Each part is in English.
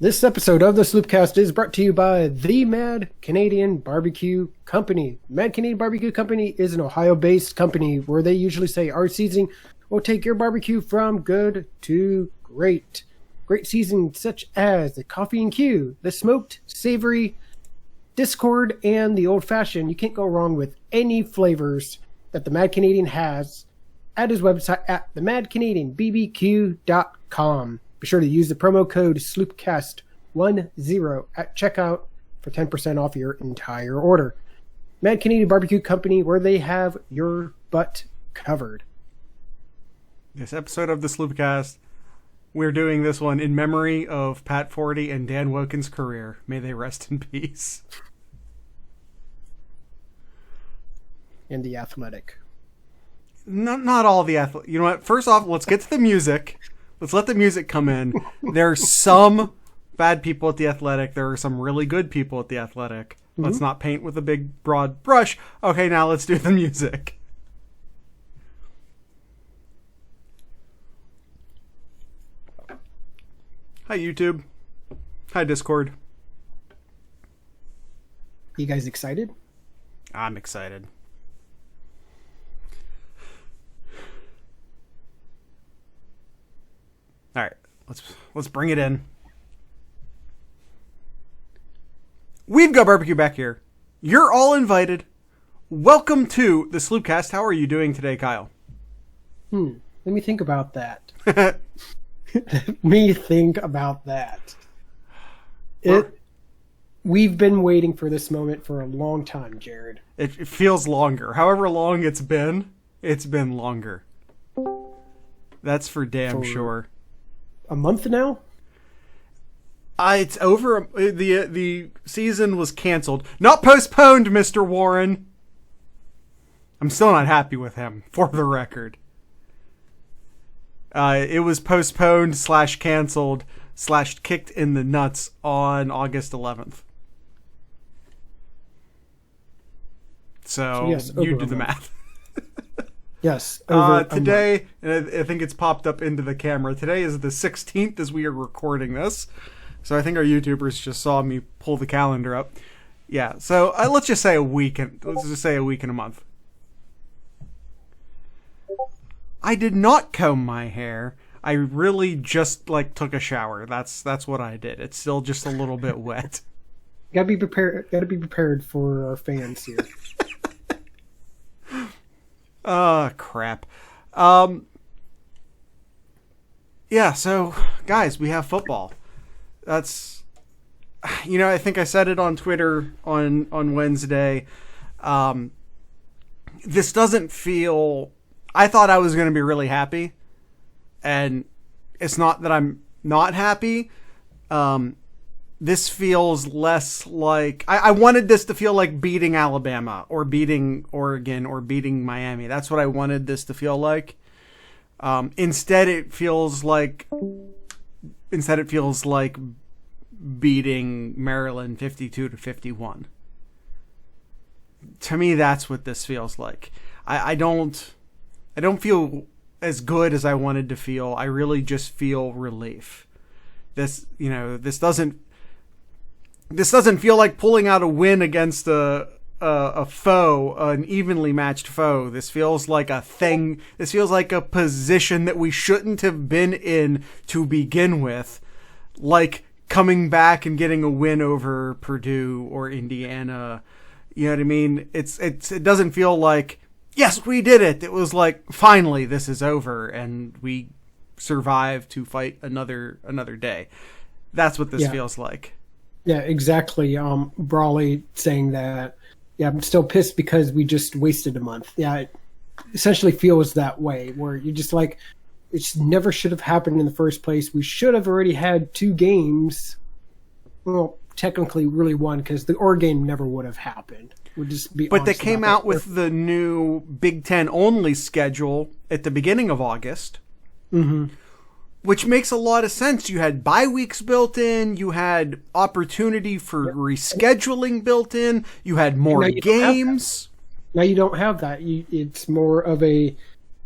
This episode of the Sloopcast is brought to you by the Mad Canadian Barbecue Company. Mad Canadian Barbecue Company is an Ohio-based company where they usually say our seasoning will take your barbecue from good to great. Great seasonings such as the Coffee and Q, the Smoked, Savory, Discord, and the Old Fashioned. You can't go wrong with any flavors that the Mad Canadian has at his website at themadcanadianbbq.com. Be sure to use the promo code SLOOPCAST10 at checkout for 10% off your entire order. Mad Canadian Barbecue Company, where they have your butt covered. This episode of the Sloopcast, we're doing this one in memory of Pat Forty and Dan Woken's career. May they rest in peace. And the Athletic. Not all the Athletic. You know what? First off, let's get to the music. Let's let the music come in. There are some bad people at the Athletic. There are some really good people at the Athletic. Mm-hmm. Let's not paint with a big, broad brush. Okay, now let's do the music. Hi, YouTube. Hi, Discord. You guys excited? I'm excited. All right, let's bring it in. We've got barbecue back here. You're all invited. Welcome to the Sloopcast. How are you doing today, Kyle? Let me think about that. Let me think about that. We've been waiting for this moment for a long time, Jared. It feels longer. However long it's been longer. That's for damn sure. A month now? It's over. The season was canceled. Not postponed, Mr. Warren. I'm still not happy with him, for the record. It was postponed / canceled / kicked in the nuts on August 11th. So yes, you do the math. Yes. Today, and I think it's popped up into the camera. Today is the 16th as we are recording this. So I think our YouTubers just saw me pull the calendar up. Yeah. So let's just say a week and a month. I did not comb my hair. I really just took a shower. That's what I did. It's still just a little bit wet. Gotta be prepared for our fans here. Crap. Yeah, so guys, we have football. That's, I think I said it on Twitter on Wednesday. This doesn't feel, I thought I was going to be really happy, and it's not that I'm not happy. This feels less like... I wanted this to feel like beating Alabama or beating Oregon or beating Miami. That's what I wanted this to feel like. Instead, it feels like beating Maryland 52-51. To me, that's what this feels like. I don't feel as good as I wanted to feel. I really just feel relief. This doesn't feel like pulling out a win against a foe, an evenly matched foe. This feels like a thing. This feels like a position that we shouldn't have been in to begin with. Like coming back and getting a win over Purdue or Indiana. You know what I mean? It doesn't feel like, yes, we did it. It was like, finally, this is over and we survived to fight another day. That's what this feels like. Yeah, exactly. Brawley saying that, I'm still pissed because we just wasted a month. Yeah, it essentially feels that way, where you're just like, it never should have happened in the first place. We should have already had 2 games. Well, technically really one, because the Oregon never would have happened. We'll just be But they came out with the new Big Ten only schedule at the beginning of August. Mm-hmm. Which makes a lot of sense. You had bye weeks built in. You had opportunity for rescheduling built in. You had more games. Now you don't have that. It's more of a,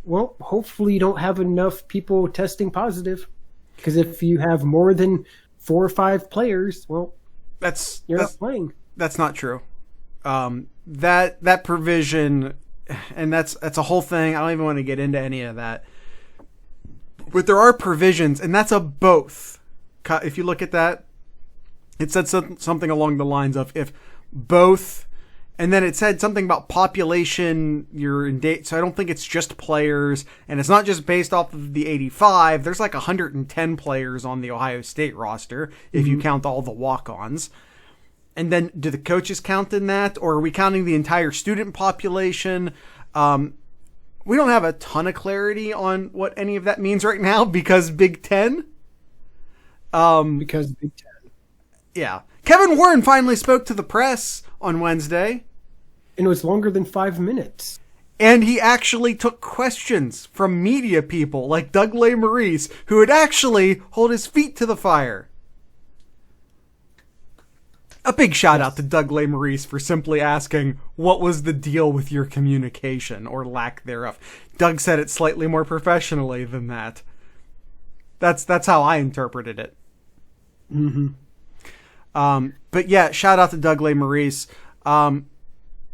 hopefully you don't have enough people testing positive. Because if you have more than 4 or 5 players, well, you're not playing. That's not true. That provision, and that's a whole thing. I don't even want to get into any of that. But there are provisions, and that's a both. If you look at that, it said something along the lines of if both, and then it said something about population, you're in date. So I don't think it's just players, and it's not just based off of the 85. There's like 110 players on the Ohio State roster, if you count all the walk-ons. And then do the coaches count in that, or are we counting the entire student population? We don't have a ton of clarity on what any of that means right now because Big Ten. Because Big Ten. Yeah. Kevin Warren finally spoke to the press on Wednesday. And it was longer than 5 minutes. And he actually took questions from media people like Doug Lesmerises, who would actually hold his feet to the fire. A big shout out to Doug Lesmerises for simply asking, what was the deal with your communication, or lack thereof? Doug said it slightly more professionally than that. That's how I interpreted it. Mm-hmm. But yeah, shout out to Doug Lesmerises. And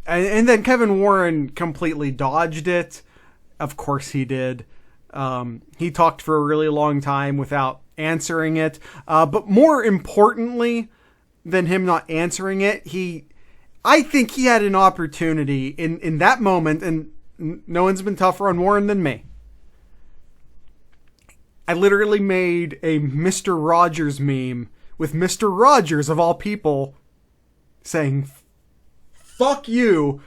then Kevin Warren completely dodged it. Of course he did. He talked for a really long time without answering it. But more importantly than him not answering it, I think he had an opportunity in that moment, and no one's been tougher on Warren than me. I literally made a Mr. Rogers meme with Mr. Rogers, of all people, saying, fuck you,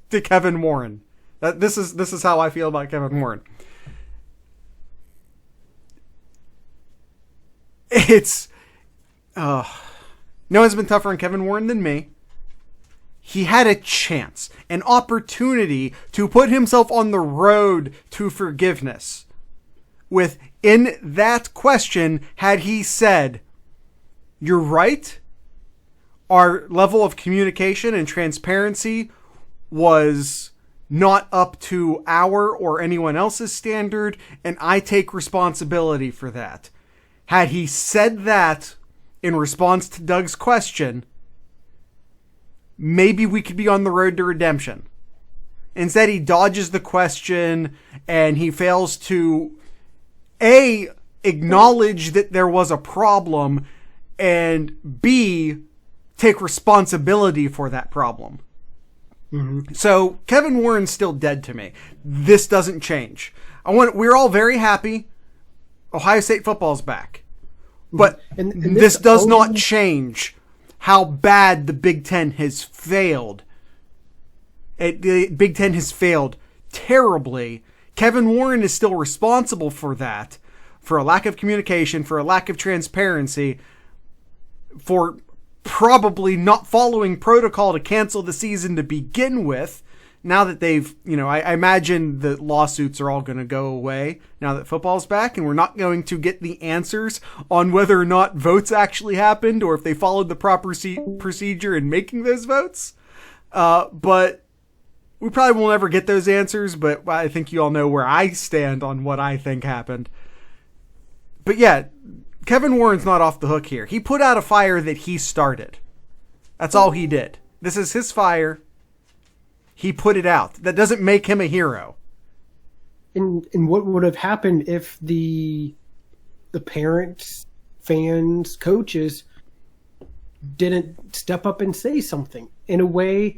to Kevin Warren. This is how I feel about Kevin Warren. No one's been tougher on Kevin Warren than me. He had a chance, an opportunity to put himself on the road to forgiveness. Within that question, had he said, you're right, our level of communication and transparency was not up to our or anyone else's standard, and I take responsibility for that. Had he said that in response to Doug's question, maybe we could be on the road to redemption. Instead, he dodges the question and he fails to A, acknowledge that there was a problem, and B, take responsibility for that problem. Mm-hmm. So Kevin Warren's still dead to me. This doesn't change. We're all very happy Ohio State football's back. But and this does not change how bad the Big Ten has failed. The Big Ten has failed terribly. Kevin Warren is still responsible for that, for a lack of communication, for a lack of transparency, for probably not following protocol to cancel the season to begin with. Now that they've, I imagine the lawsuits are all going to go away now that football's back, and we're not going to get the answers on whether or not votes actually happened or if they followed the proper procedure in making those votes. But we probably won't ever get those answers, but I think you all know where I stand on what I think happened. But yeah, Kevin Warren's not off the hook here. He put out a fire that he started. That's all he did. This is his fire. He put it out. That doesn't make him a hero. And what would have happened if the parents, fans, coaches didn't step up and say something in a way?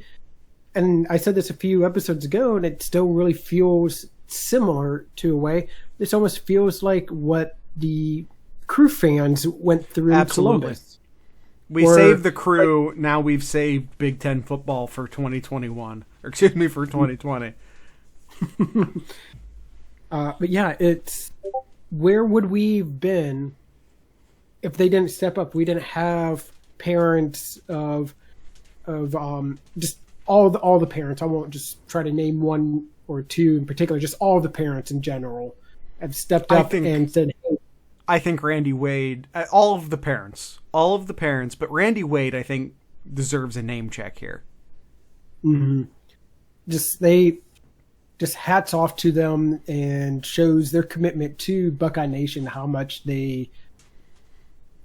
And I said this a few episodes ago, and it still really feels similar to a way. This almost feels like what the Crew fans went through in Columbus. We saved the Crew. Now we've saved Big Ten football for 2021. Or excuse me, for 2020. But yeah, it's where would we have been if they didn't step up? We didn't have parents of just all the parents. I won't just try to name one or two in particular. Just all the parents in general have stepped up and said, hey. I think Randy Wade, all of the parents, but Randy Wade, I think, deserves a name check here. Mm-hmm. Just hats off to them, and shows their commitment to Buckeye Nation, how much they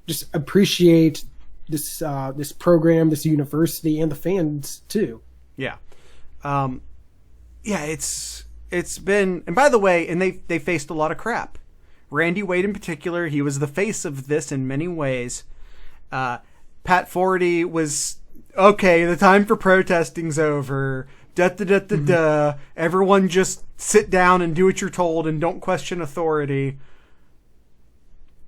just appreciate this this program, this university, and the fans too. Yeah. It's been, and by the way, and they faced a lot of crap. Randy Wade in particular, he was the face of this in many ways. Pat Forty was, okay, the time for protesting's over. Everyone just sit down and do what you're told and don't question authority.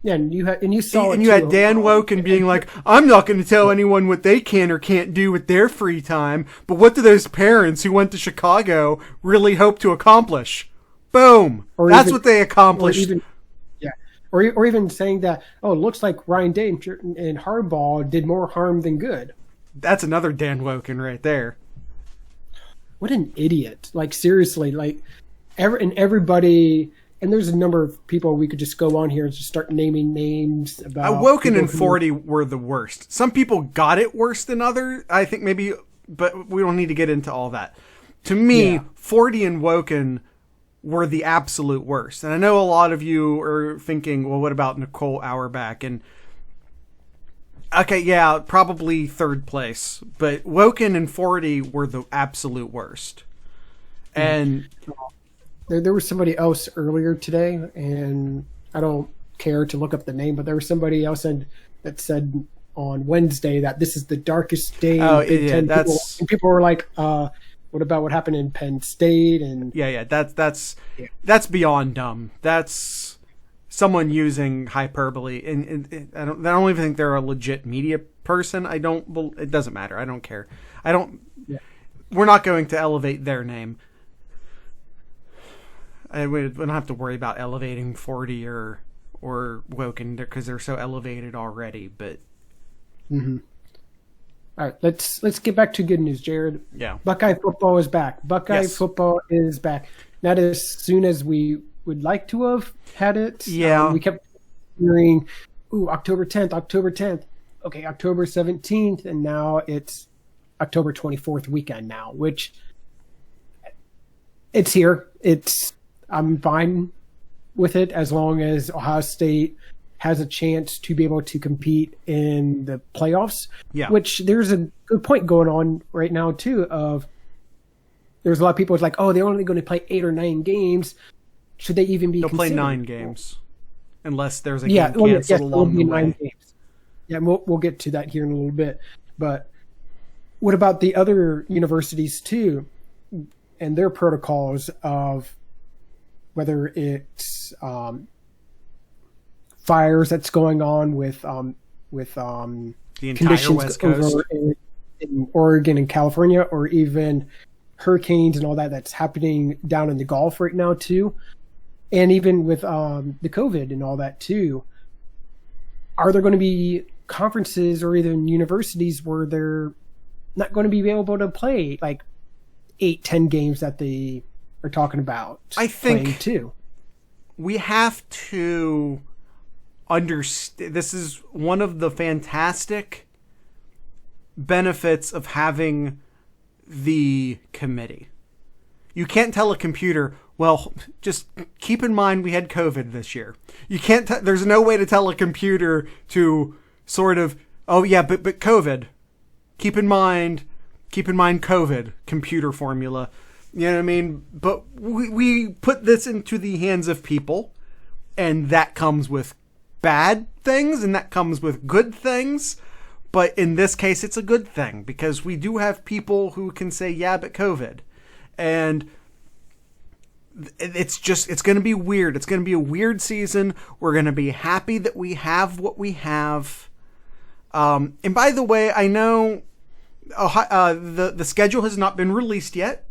Yeah, and you had Dan Woken being like, I'm not going to tell anyone what they can or can't do with their free time, but what do those parents who went to Chicago really hope to accomplish? Boom. That's what they accomplished. Or even saying that, it looks like Ryan Day and Harbaugh did more harm than good. That's another Dan Woken right there. What an idiot. Like, seriously, like, everybody... And there's a number of people we could just go on here and just start naming names about. Woken and 40 were the worst. Some people got it worse than others, I think maybe, but we don't need to get into all that. To me, 40 and Woken were the absolute worst. And I know a lot of you are thinking, well, what about Nicole Auerbach? And okay, yeah, probably third place. But Woken and 40 were the absolute worst. And... There was somebody else earlier today, and I don't care to look up the name, but there was somebody else that said on Wednesday that this is the darkest day in Big Ten. And people were like, what about what happened in Penn State? And that's beyond dumb. That's someone using hyperbole, and I don't even think they're a legit media person. It doesn't matter. I don't care. We're not going to elevate their name. We don't have to worry about elevating 40 or Woken because they're so elevated already. But all right, let's get back to good news, Jared. Yeah, Buckeye football is back. Football is back. Not as soon as we would like to have had it. Yeah, we kept hearing, October 10th. Okay, October 17th, and now it's October 24th weekend now, which it's here. I'm fine with it as long as Ohio State has a chance to be able to compete in the playoffs. Yeah. Which there's a good point going on right now too. There's a lot of people who's like, they're only going to play 8 or 9 games. Should they even be? They'll considered? play 9 games, unless there's a game canceled along the way. 9 games. Yeah, we'll get to that here in a little bit. But what about the other universities too, and their protocols of whether it's fires that's going on with the entire conditions West Coast over in Oregon and California, or even hurricanes and all that's happening down in the Gulf right now too, and even with the COVID and all that too. Are there going to be conferences or even universities where they're not going to be able to play like 8-10 games that they are talking about? I think too. We have to understand. This is one of the fantastic benefits of having the committee. You can't tell a computer, well, just keep in mind we had COVID this year. You can't. There's no way to tell a computer to sort of, but COVID. Keep in mind COVID computer formula. You know what I mean? But we put this into the hands of people, and that comes with bad things, and that comes with good things. But in this case, it's a good thing, because we do have people who can say, but COVID. And it's going to be weird. It's going to be a weird season. We're going to be happy that we have what we have. And by the way, I know the schedule has not been released yet.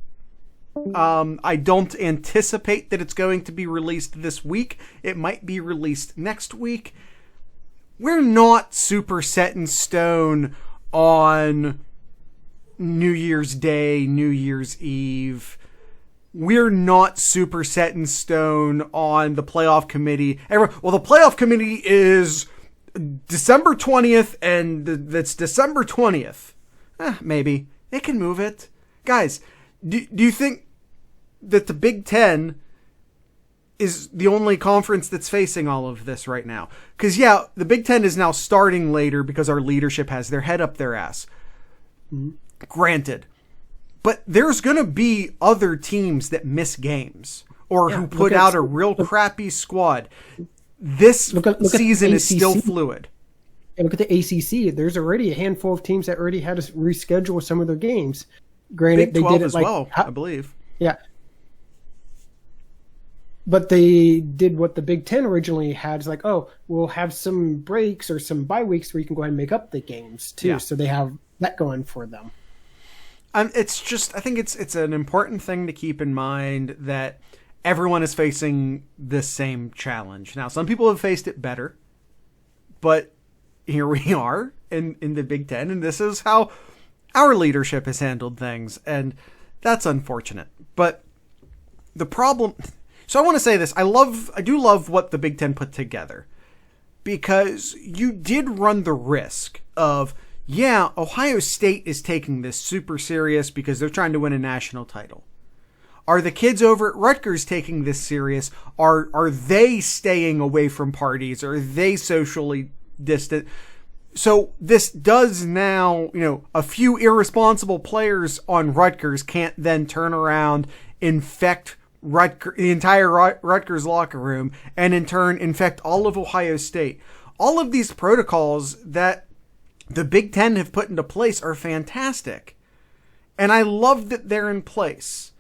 I don't anticipate that it's going to be released this week. It might be released next week. We're not super set in stone on New Year's Day, New Year's Eve. We're not super set in stone on the playoff committee. The playoff committee is December 20th, and that's December 20th. Maybe. They can move it. Guys, do you think that the Big Ten is the only conference that's facing all of this right now. Because, yeah, the Big Ten is now starting later because our leadership has their head up their ass. Mm-hmm. Granted. But there's going to be other teams that miss games or who put out a real crappy squad. This season is still fluid. And look at the ACC. There's already a handful of teams that already had to reschedule some of their games. Granted, Big 12 they did it as well, I believe. Yeah. But they did what the Big Ten originally had. It's like, oh, we'll have some breaks or some bye weeks where you can go ahead and make up the games too. Yeah. So they have that going for them. It's just, I think it's an important thing to keep in mind that everyone is facing the same challenge. Now, some people have faced it better, but here we are in the Big Ten, and this is how our leadership has handled things, and that's unfortunate. But the problem... So I want to say this. I do love what the Big Ten put together, because you did run the risk of, yeah, Ohio State is taking this super serious because they're trying to win a national title. Are the kids over at Rutgers taking this serious? Are they staying away from parties? Are they socially distant? So this does now, a few irresponsible players on Rutgers can't then turn around, infect the entire Rutgers locker room, and in turn infect all of Ohio State. All of these protocols that the Big Ten have put into place are fantastic. And I love that they're in place.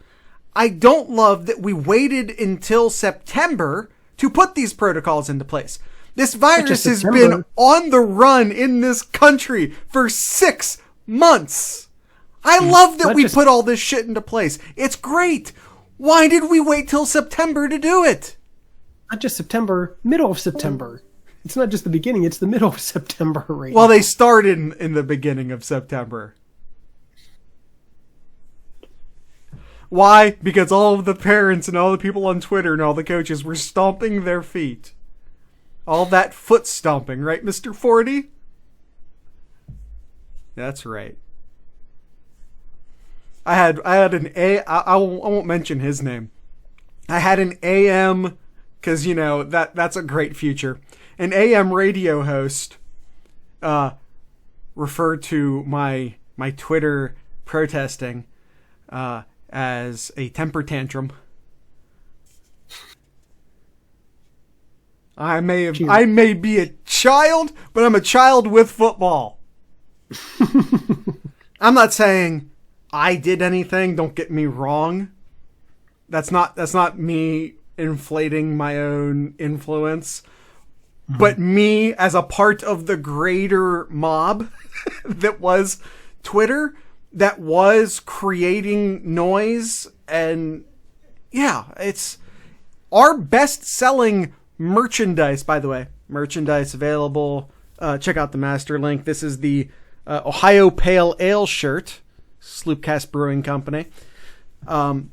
I don't love that we waited until September to put these protocols into place. This virus has been on the run in this country for 6 months. I love that we put all this shit into place. It's great. Why did we wait till September to do it? Not just September, middle of September. It's not just the beginning, it's the middle of September right now. Well, they started in the beginning of September. Why? Because all of the parents and all the people on Twitter and all the coaches were stomping their feet. All that foot stomping, right, Mr. 40? That's right. I had I won't mention his name. I had an AM, because, that's a great future. An AM radio host referred to my Twitter protesting as a temper tantrum. I may be a child, but I'm a child with football. I'm not saying I did anything, don't get me wrong. That's not me inflating my own influence. Mm-hmm. But me as a part of the greater mob that was Twitter, that was creating noise, and yeah, it's our best-selling merchandise, by the way. Merchandise available. Check out the master link. This is the Ohio Pale Ale shirt. Sloopcast Brewing Company. Not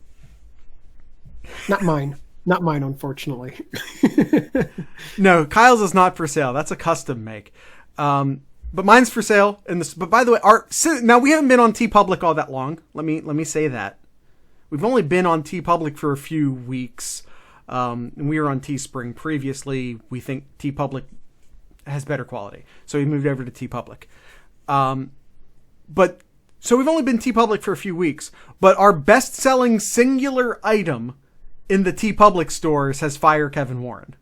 mine, unfortunately. No, Kyle's is not for sale. That's a custom make. But mine's for sale. But by the way, now we haven't been on TeePublic all that long. Let me say that. We've only been on TeePublic for a few weeks. And we were on Teespring previously. We think TeePublic has better quality, so we moved over to TeePublic. So we've only been TeePublic for a few weeks, but our best-selling singular item in the TeePublic stores has Fire Kevin Warren.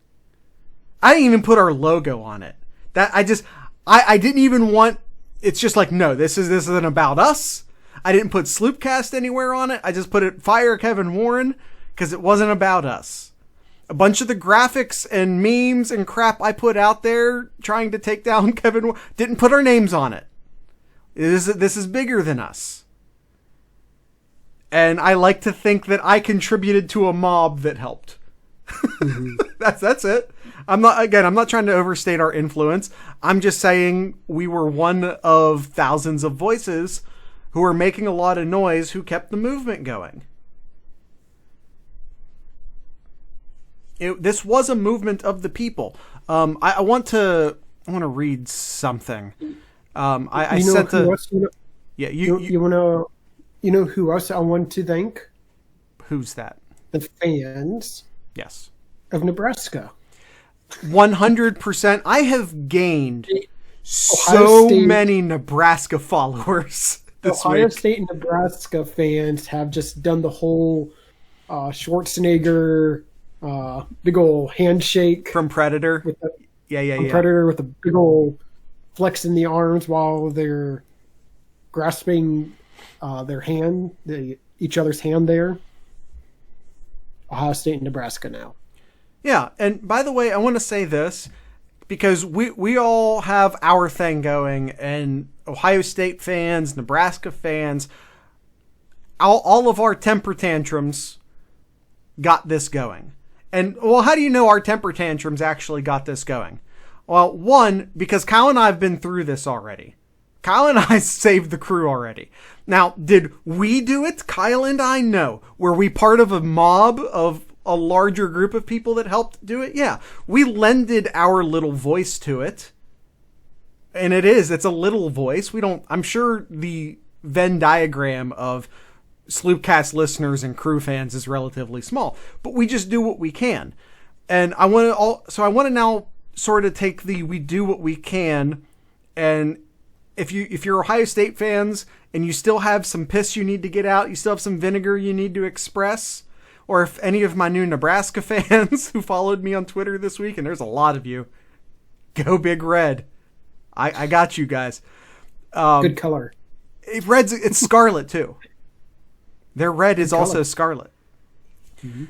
I didn't even put our logo on it. I didn't even want. It's just like, no, this isn't about us. I didn't put Sloopcast anywhere on it. I just put it Fire Kevin Warren because it wasn't about us. A bunch of the graphics and memes and crap I put out there trying to take down Kevin Warren didn't put our names on it. This is bigger than us. And I like to think that I contributed to a mob that helped. Mm-hmm. That's it. I'm not trying to overstate our influence. I'm just saying we were one of thousands of voices who were making a lot of noise who kept the movement going. This was a movement of the people. I want to read something. I sent a. Yeah, you want who else I want to thank? Who's that? The fans. Yes. of Nebraska. 100%. I have gained Ohio State, many Nebraska followers this Ohio week. State and Nebraska fans have just done the whole Schwarzenegger big ol' handshake From Predator. with the Yeah. Predator with a big ol' flex in the arms while they're grasping their hand, each other's hand there. Ohio State and Nebraska now. Yeah, and by the way, I want to say this because we all have our thing going, and Ohio State fans, Nebraska fans, all of our temper tantrums got this going. And, well, how do you know our temper tantrums actually got this going? Well, one, because Kyle and I have been through this already. Kyle and I saved the crew already. Now, did we do it? Kyle and I? No. Were we part of a mob of a larger group of people that helped do it? Yeah. We lended our little voice to it. And it's a little voice. I'm sure the Venn diagram of Sloopcast listeners and crew fans is relatively small, but we just do what we can. And I want to now sort of take we do what we can. And if you're Ohio State fans and you still have some piss you need to get out, you still have some vinegar you need to express, or if any of my new Nebraska fans who followed me on Twitter this week, and there's a lot of you, go Big Red. I got you guys. Good color. It's scarlet too. Their red is also scarlet. Mm-hmm.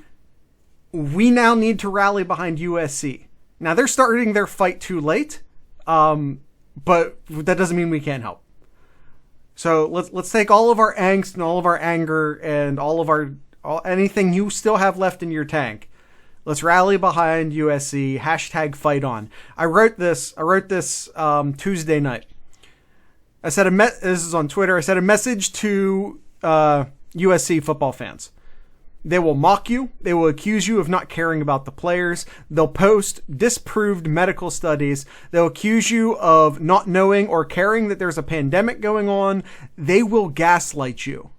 We now need to rally behind USC. Now they're starting their fight too late, but that doesn't mean we can't help. So let's take all of our angst and all of our anger and all of anything you still have left in your tank. Let's rally behind USC. # fight on. I wrote this Tuesday night. I said this is on Twitter. I said a message to USC football fans. They will mock you. They will accuse you of not caring about the players. They'll post disproved medical studies. They'll accuse you of not knowing or caring that there's a pandemic going on. They will gaslight you.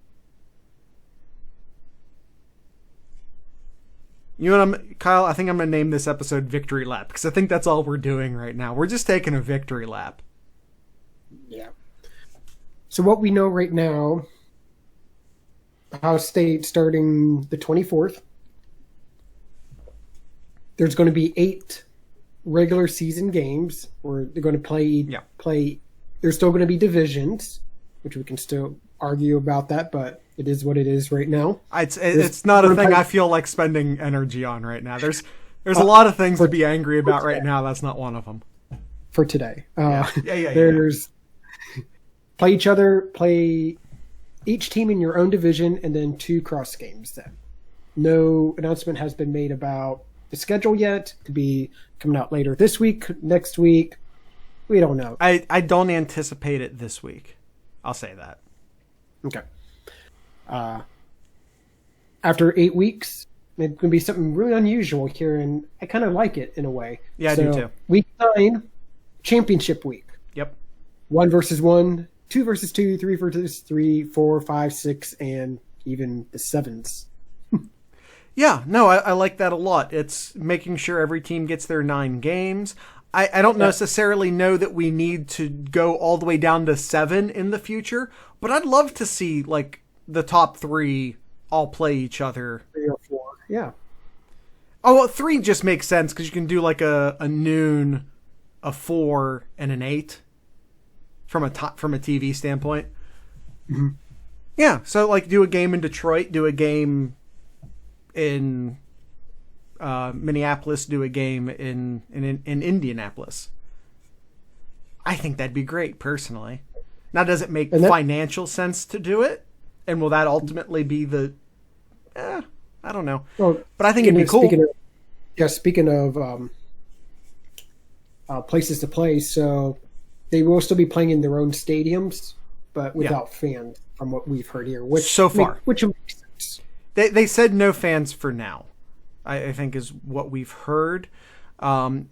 You know what, Kyle? I think I'm going to name this episode Victory Lap because I think that's all we're doing right now. We're just taking a victory lap. Yeah. So what we know right now, Ohio State starting the 24th. There's going to be 8 regular season games where they're going to play. There's still going to be divisions, which we can still argue about that, but it is what it is right now. It's not a thing I feel like spending energy on right now. There's a lot of things to be angry about right now. That's not one of them. For today. There's play each team in your own division, and then 2 cross games then. No announcement has been made about the schedule yet. Could be coming out later this week, next week. We don't know. I don't anticipate it this week. I'll say that. Okay. After 8 weeks, it's going to be something really unusual here, and I kind of like it in a way. Yeah, I do too. Week 9, championship week. Yep. 1 versus 1, 2 versus 2, 3 versus 3, 4, 5, 6, and even the 7s. Yeah, no, I like that a lot. It's making sure every team gets their 9 games. I don't necessarily know that we need to go all the way down to 7 in the future, but I'd love to see like the top 3 all play each other. 3 or 4, yeah. Oh, well, 3 just makes sense because you can do like a noon, a 4, and an 8 from a TV standpoint. Mm-hmm. Yeah, so like do a game in Detroit, do a game in Minneapolis, do a game in Indianapolis. I think that'd be great, personally. Now, does it make financial sense to do it? And will that ultimately be I don't know. Well, but I think it'd be cool. Speaking of places to play, so they will still be playing in their own stadiums, but without fans, from what we've heard here. Which makes sense. They said no fans for now, I think is what we've heard. Now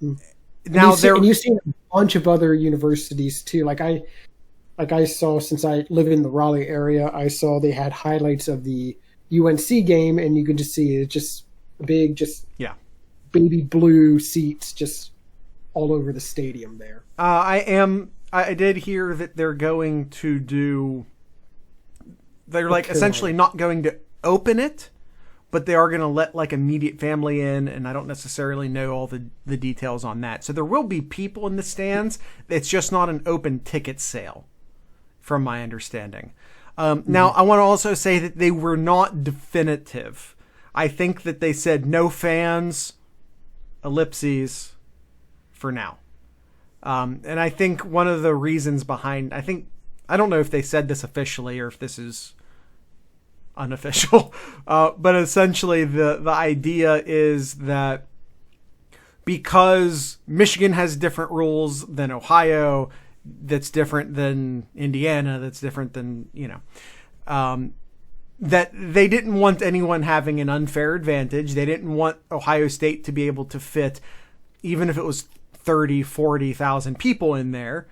you've seen a bunch of other universities too. Like I saw, since I live in the Raleigh area, I saw they had highlights of the UNC game, and you could just see it's just a big, baby blue seats just all over the stadium there. I did hear that they're going to do. They're like essentially not going to open it, but they are going to let like immediate family in, and I don't necessarily know all the details on that. So there will be people in the stands. It's just not an open ticket sale, from my understanding. Now, I want to also say that they were not definitive. I think that they said no fans, ellipses, for now. And I think one of the reasons behind, I don't know if they said this officially or if this is unofficial, but essentially the idea is that because Michigan has different rules than Ohio, that's different than Indiana, that's different than, that they didn't want anyone having an unfair advantage. They didn't want Ohio State to be able to fit, even if it was 30, 40,000 people in there,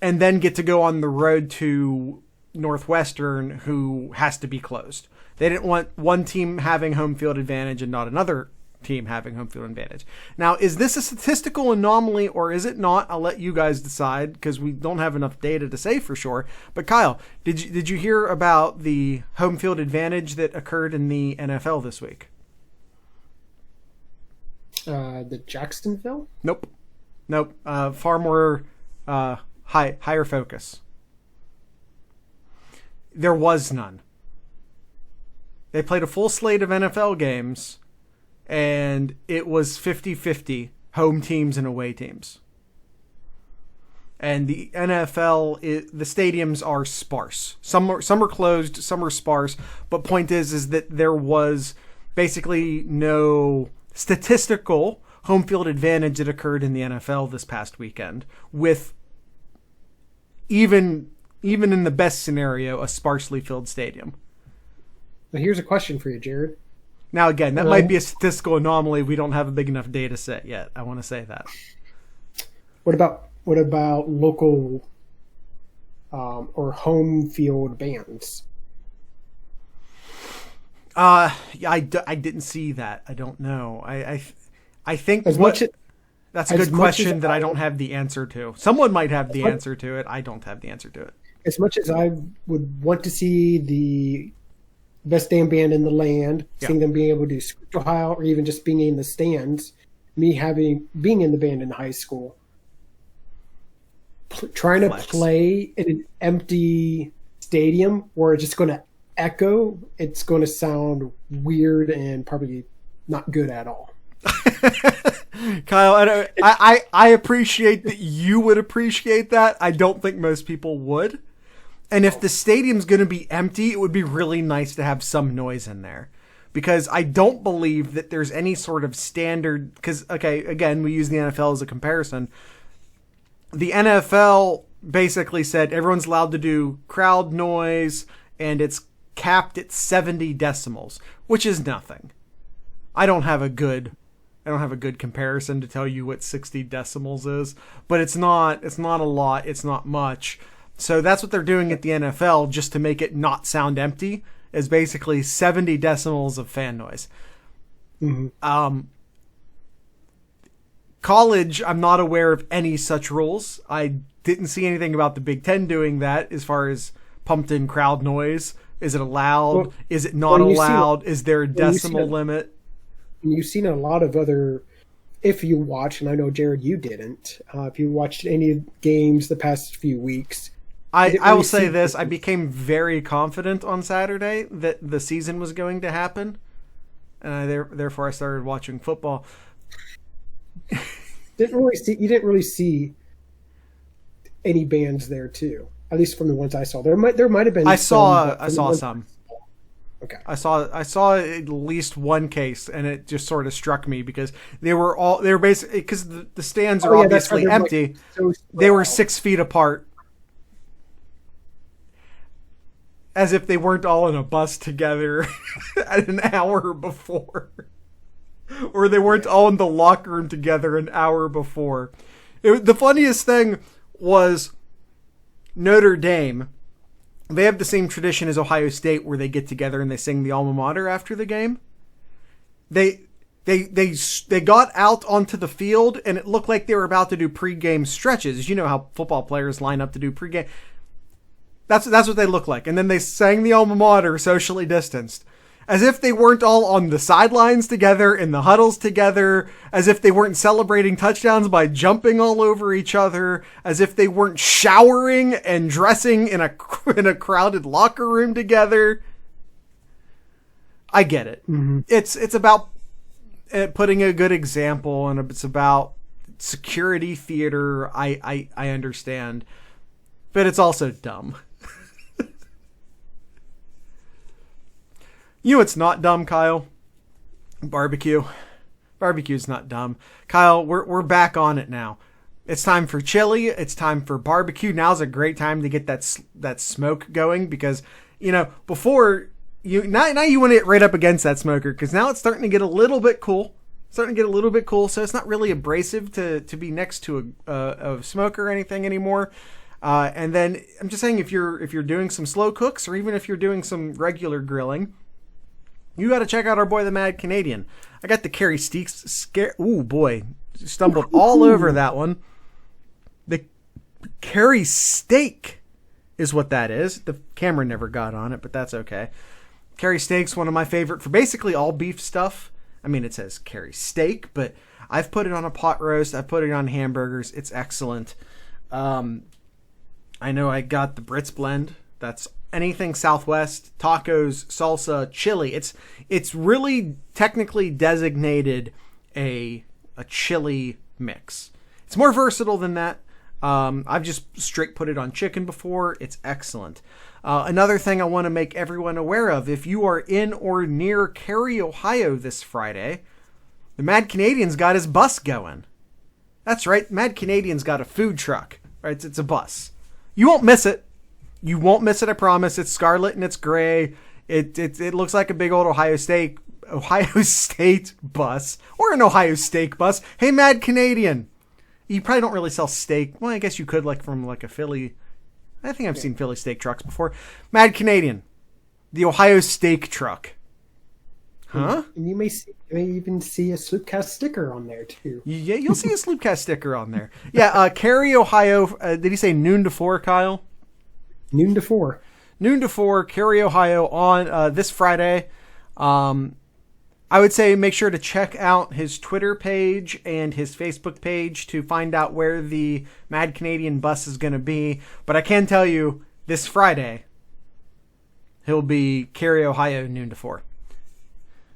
and then get to go on the road to Northwestern, who has to be closed. They didn't want one team having home field advantage and not another team having home field advantage. Now, is this a statistical anomaly or is it not? I'll let you guys decide because we don't have enough data to say for sure. But Kyle, did you hear about the home field advantage that occurred in the NFL this week? The Jacksonville? Nope. Far more higher focus. There was none. They played a full slate of NFL games, and it was 50-50 home teams and away teams. And the NFL, the stadiums are sparse. Some are closed, some are sparse. But point is that there was basically no statistical home field advantage that occurred in the NFL this past weekend, with even in the best scenario, a sparsely filled stadium. Well, here's a question for you, Jared. Now, again, that might be a statistical anomaly. We don't have a big enough data set yet. I want to say that. What about local or home field bands? I didn't see that. I don't know. I think that's a good question that I don't have the answer to. Someone might have the answer to it. I don't have the answer to it. As much as I would want to see the best damn band in the land, seeing them being able to do Script Ohio or even just being in the stands, being in the band in high school, trying to play in an empty stadium where it's just going to echo, it's going to sound weird and probably not good at all. Kyle, I appreciate that you would appreciate that. I don't think most people would. And if the stadium's going to be empty, it would be really nice to have some noise in there. Because I don't believe that there's any sort of standard... Because, okay, again, we use the NFL as a comparison. The NFL basically said everyone's allowed to do crowd noise, and it's capped at 70 decibels, which is nothing. I don't have a good comparison to tell you what 60 decibels is, but it's not a lot, it's not much. So that's what they're doing at the NFL just to make it not sound empty, is basically 70 decibels of fan noise. Mm-hmm. College, I'm not aware of any such rules. I didn't see anything about the Big Ten doing that as far as pumped in crowd noise. Is it allowed? Is it not allowed? Is there a decimal limit? You've seen a lot of other, if you watch, and I know, Jared, you didn't, if you watched any games the past few weeks. I will say this, I became very confident on Saturday that the season was going to happen, and therefore I started watching football. You didn't really see any bands there, too, at least from the ones I saw. There might have been. I saw some. Okay. I saw at least one case, and it just sort of struck me because they were basically, because the stands are obviously empty. They were 6 feet apart, as if they weren't all in a bus together an hour before, or they weren't all in the locker room together an hour before. The funniest thing was Notre Dame. They have the same tradition as Ohio State where they get together and they sing the alma mater after the game. They got out onto the field, and it looked like they were about to do pregame stretches. You know how football players line up to do pregame. That's what they look like. And then they sang the alma mater socially distanced. As if they weren't all on the sidelines together, in the huddles together, as if they weren't celebrating touchdowns by jumping all over each other, as if they weren't showering and dressing in a crowded locker room together. I get it. Mm-hmm. It's about putting a good example, and it's about security theater. I understand. But it's also dumb. You know what's not dumb, Kyle? Barbecue. Barbecue's not dumb. Kyle, we're back on it now. It's time for chili. It's time for barbecue. Now's a great time to get that smoke going, because, you know, before now you want to get right up against that smoker, because now it's starting to get a little bit cool. So it's not really abrasive to be next to a smoker or anything anymore. And then I'm just saying, if you're doing some slow cooks, or even if you're doing some regular grilling, you got to check out our boy, the Mad Canadian. I got the Carrie Steaks. Ooh, boy. Stumbled all over that one. The Carrie Steak is what that is. The camera never got on it, but that's okay. Carrie Steak's one of my favorite for basically all beef stuff. I mean, it says Carrie Steak, but I've put it on a pot roast. I've put it on hamburgers. It's excellent. I know I got the Brits blend. That's anything Southwest, tacos, salsa, chili. It's really technically designated a chili mix. It's more versatile than that. I've just straight put it on chicken before. It's excellent. Another thing I want to make everyone aware of, if you are in or near Cary, Ohio this Friday, the Mad Canadian's got his bus going. That's right, Mad Canadian's got a food truck. Right? It's a bus. You won't miss it. You won't miss it, I promise. It's scarlet and it's gray. It looks like a big old Ohio State bus, or an Ohio Steak bus. Hey, Mad Canadian. You probably don't really sell steak. Well, I guess you could, like from like a Philly. I think I've seen Philly steak trucks before. Mad Canadian, the Ohio Steak truck. Huh? And you may even see a Sloopcast sticker on there too. Yeah, you'll see a Sloopcast sticker on there. Yeah, Cary, Ohio. Did he say noon to 4, Kyle? Noon to 4. Noon to 4, Cary, Ohio, on this Friday. I would say make sure to check out his Twitter page and his Facebook page to find out where the Mad Canadian bus is going to be. But I can tell you, this Friday, he'll be Cary, Ohio, noon to 4.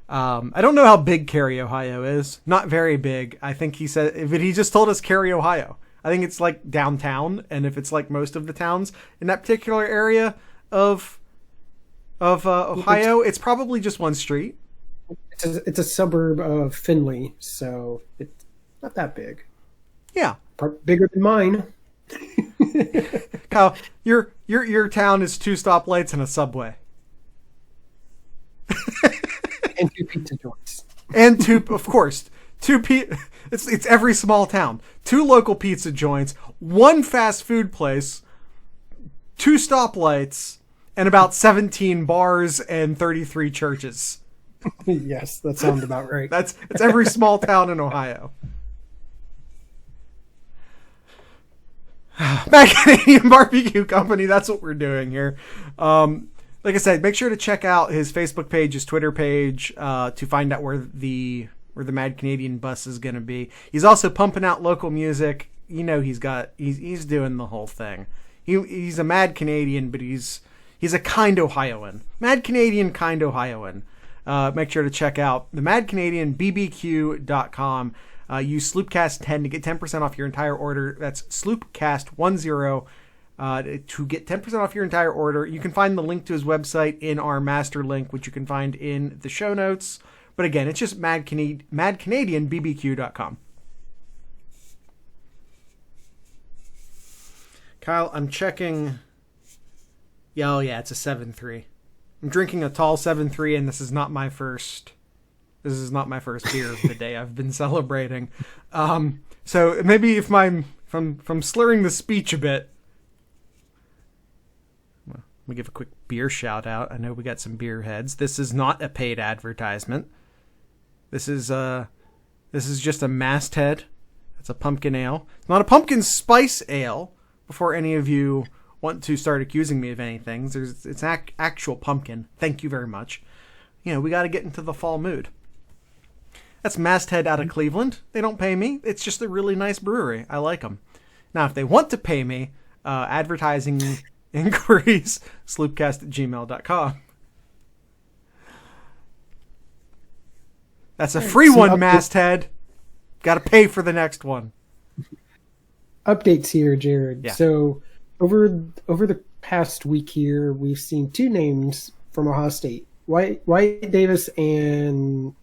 I don't know how big Cary, Ohio is. Not very big. I think he said, but he just told us Cary, Ohio. I think it's like downtown, and if it's like most of the towns in that particular area of Ohio, it's probably just one street. It's a suburb of Findlay, so it's not that big. Yeah, bigger than mine. Kyle, your town is 2 stoplights and a Subway, and 2 pizza joints, and 2, of course, 2 It's every small town. 2 local pizza joints, 1 fast food place, 2 stoplights, and about 17 bars and 33 churches. Yes, that sounds about right. It's every small town in Ohio. Mad Canadian Barbecue Company, that's what we're doing here. Like I said, make sure to check out his Facebook page, his Twitter page, to find out where the Mad Canadian bus is going to be. He's also pumping out local music. You know, he's doing the whole thing. He's a Mad Canadian, but he's a kind Ohioan. Mad Canadian, kind Ohioan. Make sure to check out the Mad Canadian BBQ.com. Use Sloopcast10 to get 10% off your entire order. That's Sloopcast10 to get 10% off your entire order. You can find the link to his website in our master link, which you can find in the show notes. But again, it's just MadCanadianBBQ.com. Kyle, I'm checking. Yeah, it's a 7.3. I'm drinking a tall 7.3, and this is not my first beer of the day. I've been celebrating. So maybe if I'm slurring the speech a bit. Well, let me give a quick beer shout out. I know we got some beer heads. This is not a paid advertisement. This is just a masthead. It's a pumpkin ale. It's not a pumpkin spice ale. Before any of you want to start accusing me of anything, it's actual pumpkin. Thank you very much. We got to get into the fall mood. That's Masthead out of Cleveland. They don't pay me. It's just a really nice brewery. I like them. Now, if they want to pay me, advertising inquiries, sloopcast@gmail.com. That's a free one, Masthead. Got to pay for the next one. Updates here, Jared. Yeah. So over the past week here, we've seen two names from Ohio State. Wyatt Davis and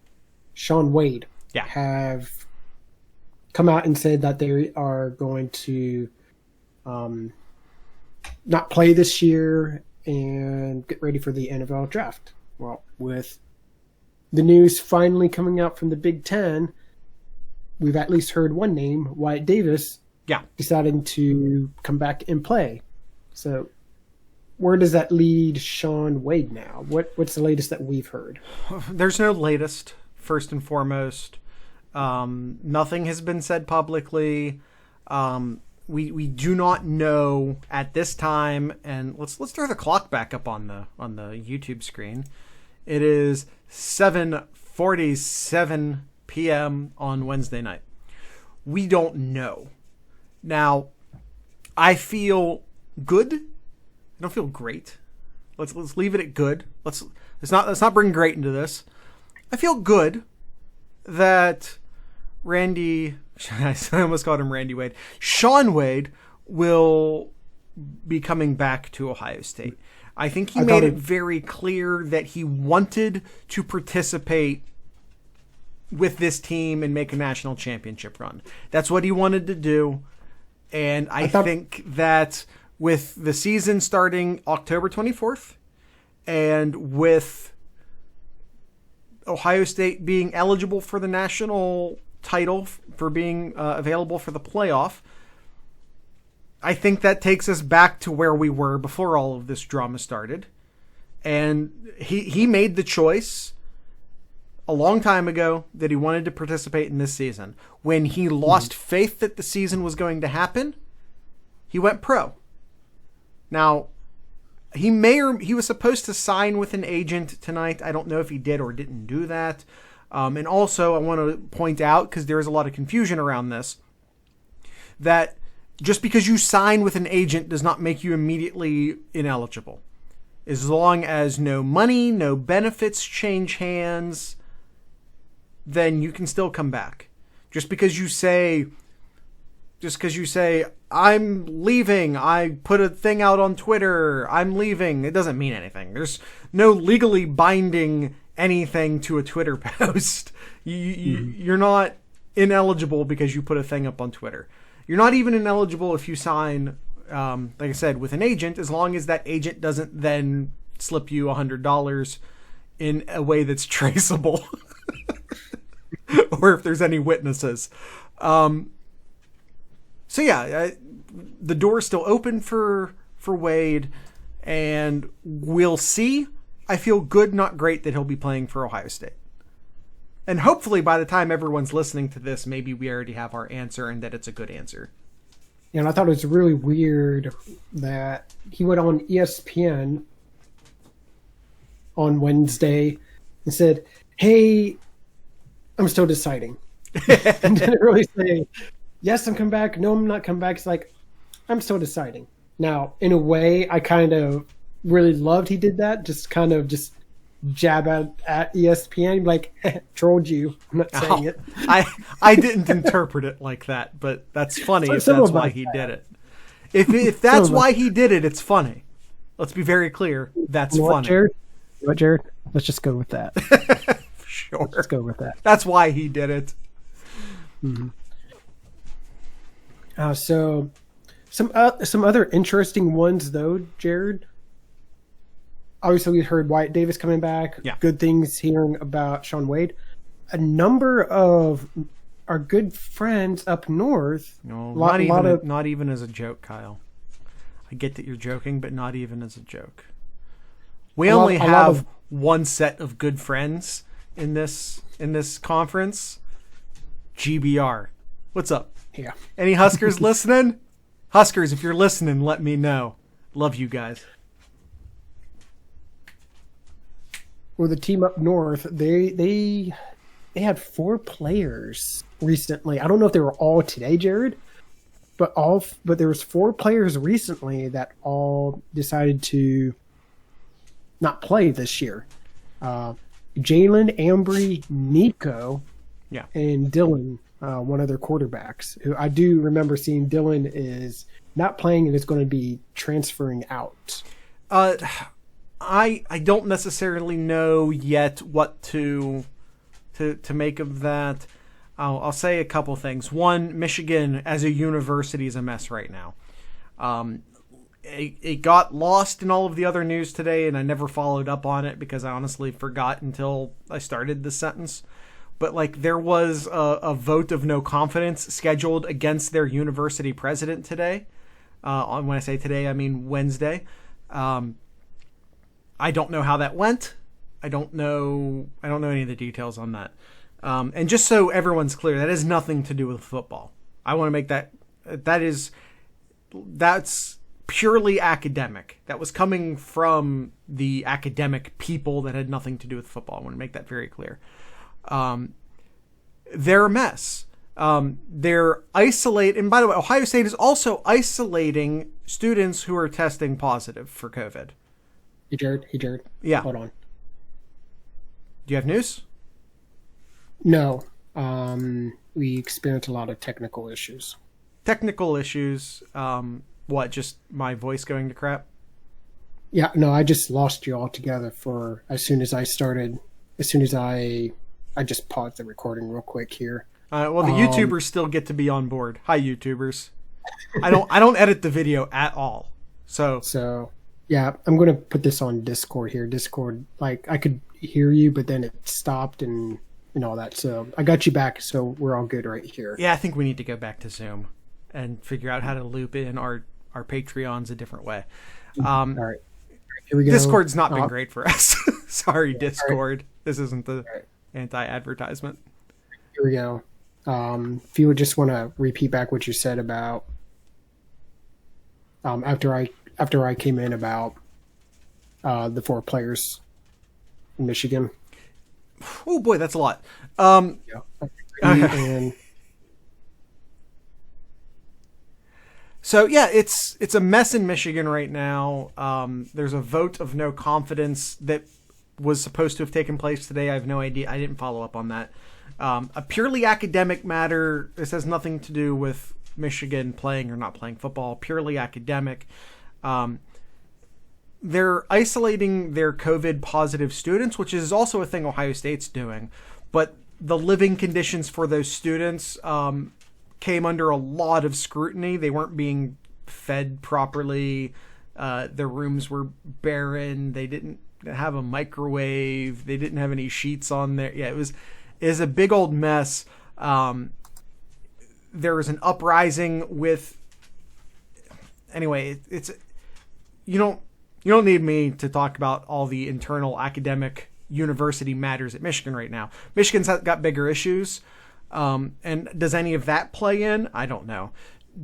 Shaun Wade have come out and said that they are going to not play this year and get ready for the NFL draft. Well, with the news finally coming out from the Big Ten, we've at least heard one name, Wyatt Davis, deciding to come back and play. So where does that lead Shaun Wade now? What's the latest that we've heard? There's no latest, first and foremost. Nothing has been said publicly. We do not know at this time, and let's throw the clock back up on the YouTube screen. It is 7:47 p.m. on Wednesday night. We don't know. Now, I feel good. I don't feel great. Let's leave it at good. Let's not bring great into this. I feel good that Randy, I almost called him Randy Wade, Shaun Wade will be coming back to Ohio State. I think he made it very clear that he wanted to participate with this team and make a national championship run. That's what he wanted to do. And I think that with the season starting October 24th and with Ohio State being eligible for the national title for being available for the playoff, I think that takes us back to where we were before all of this drama started. And he made the choice a long time ago that he wanted to participate in this season. When he lost faith that the season was going to happen, he went pro. Now, he was supposed to sign with an agent tonight. I don't know if he did or didn't do that. And also, I want to point out, because there is a lot of confusion around this, that just because you sign with an agent does not make you immediately ineligible. As long as no money, no benefits change hands, then you can still come back. Just because you say, I'm leaving, I put a thing out on Twitter, I'm leaving, it doesn't mean anything. There's no legally binding anything to a Twitter post. You're not ineligible because you put a thing up on Twitter. You're not even ineligible if you sign, like I said, with an agent, as long as that agent doesn't then slip you $100 in a way that's traceable. Or if there's any witnesses. So yeah, the door's still open for Wade, and we'll see. I feel good, not great, that he'll be playing for Ohio State. And hopefully by the time everyone's listening to this, maybe we already have our answer and that it's a good answer. And I thought it was really weird that he went on ESPN on Wednesday and said, hey, I'm still deciding. And didn't really say, yes, I'm coming back. No, I'm not coming back. It's like, I'm still deciding. Now, in a way, I kind of really loved he did that. Just kind of just jab at ESPN, like, trolled you. I'm not saying it. I didn't interpret it like that, but that's funny if that's why he did it. If that's why he did it, it's funny. Let's be very clear. That's funny. What, Jared? Let's just go with that. Sure. Let's go with that. That's why he did it. Mm-hmm. So some other interesting ones, though, Jared. Obviously, we heard Wyatt Davis coming back. Yeah. Good things hearing about Shaun Wade. A number of our good friends up north. No, not even as a joke, Kyle. I get that you're joking, but not even as a joke. We only have one set of good friends, in this conference, GBR. What's up? Yeah. Any Huskers listening? Huskers, if you're listening, let me know. Love you guys. Well, the team up north, they had 4 players recently. I don't know if they were all today, Jared, but there was 4 players recently that all decided to not play this year. Jalen, Ambry, Nico, and Dylan, one of their quarterbacks, who I do remember seeing Dylan is not playing and is going to be transferring out. I don't necessarily know yet what to make of that. I'll say a couple things. One, Michigan as a university is a mess right now. It got lost in all of the other news today, and I never followed up on it because I honestly forgot until I started this sentence. But like, there was a vote of no confidence scheduled against their university president today. When I say today, I mean Wednesday. I don't know how that went. I don't know any of the details on that. And just so everyone's clear, that has nothing to do with football. I want to make that's purely academic. That was coming from the academic people that had nothing to do with football. I want to make that very clear. They're a mess. They're isolated. And by the way, Ohio State is also isolating students who are testing positive for COVID. Hey, Jared. Yeah. Hold on. Do you have news? No. We experienced a lot of technical issues. Technical issues. What, just my voice going to crap? Yeah, no, I just lost you altogether as soon as I just paused the recording real quick here. Well, the YouTubers still get to be on board. Hi, YouTubers. I don't edit the video at all. So yeah, I'm going to put this on Discord here. Discord, like, I could hear you, but then it stopped and all that. So I got you back, so we're all good right here. Yeah, I think we need to go back to Zoom and figure out how to loop in our Patreons a different way. All right. Here we go. Discord's not been great for us. Sorry, Discord. Right. This isn't the anti-advertisement. Here we go. If you would just want to repeat back what you said about after I came in about the 4 players in Michigan. Oh boy, that's a lot. And so yeah, it's a mess in Michigan right now. There's a vote of no confidence that was supposed to have taken place today. I have no idea. I didn't follow up on that. A purely academic matter. This has nothing to do with Michigan playing or not playing football. Purely academic. They're isolating their COVID positive students, which is also a thing Ohio State's doing. But the living conditions for those students came under a lot of scrutiny. They weren't being fed properly. Their rooms were barren. They didn't have a microwave. They didn't have any sheets on there. Yeah, it was a big old mess. There was an uprising with. Anyway, it's you don't need me to talk about all the internal academic university matters at Michigan right now. Michigan's got bigger issues. And does any of that play in? I don't know.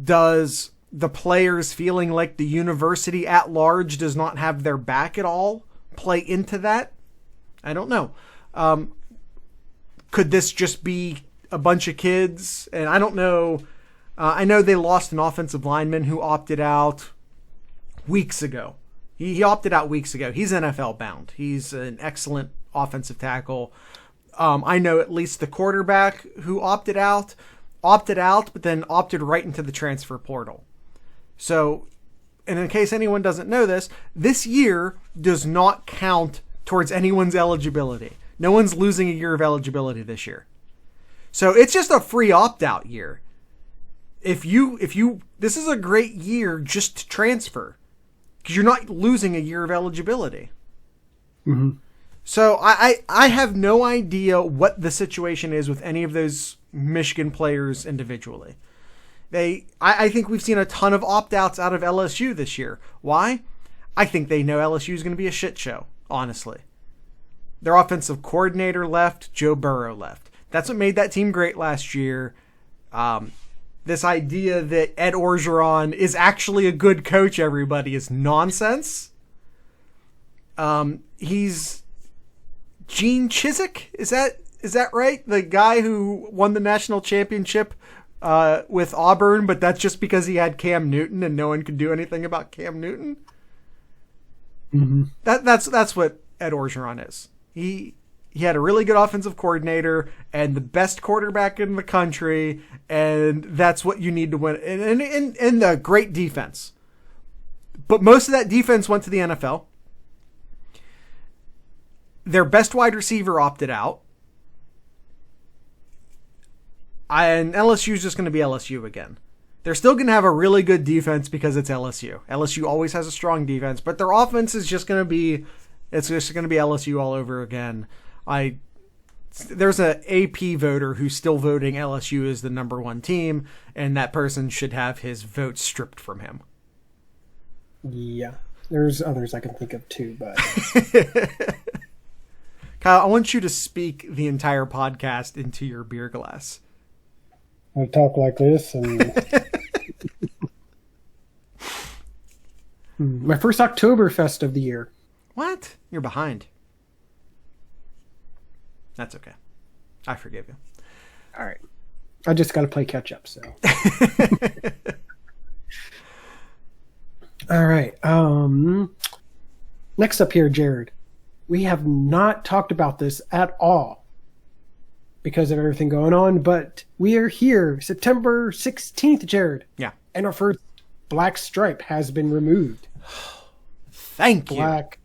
Does the players feeling like the university at large does not have their back at all play into that? I don't know. Could this just be a bunch of kids? And I don't know. I know they lost an offensive lineman who opted out weeks ago. He opted out weeks ago. He's NFL bound. He's an excellent offensive tackle. I know at least the quarterback who opted out, but then opted right into the transfer portal. So, and in case anyone doesn't know this year does not count towards anyone's eligibility. No one's losing a year of eligibility this year. So it's just a free opt-out year. If you, this is a great year just to transfer because you're not losing a year of eligibility. Mm-hmm. So I have no idea what the situation is with any of those Michigan players individually. I think we've seen a ton of opt-outs out of LSU this year. Why? I think they know LSU is going to be a shit show, honestly. Their offensive coordinator left. Joe Burrow left. That's what made that team great last year. This idea that Ed Orgeron is actually a good coach, everybody, is nonsense. He's Gene Chizik. Is that right? The guy who won the national championship with Auburn, but that's just because he had Cam Newton and no one could do anything about Cam Newton. Mm-hmm. That's what Ed Orgeron is. He had a really good offensive coordinator and the best quarterback in the country, and that's what you need to win. And a great defense. But most of that defense went to the NFL. Their best wide receiver opted out. And LSU is just going to be LSU again. They're still going to have a really good defense because it's LSU. LSU always has a strong defense, but their offense is just going to be, it's just going to be LSU all over again. There's an AP voter who's still voting LSU as the number one team, and that person should have his vote stripped from him. Yeah, there's others I can think of too, but Kyle, I want you to speak the entire podcast into your beer glass. I talk like this, and my first Oktoberfest of the year. What? You're behind. That's okay. I forgive you. All right. I just got to play catch up, so. All right. Next up here, Jared. We have not talked about this at all because of everything going on, but we are here September 16th, Jared. Yeah. And our first black stripe has been removed. Thank you. Black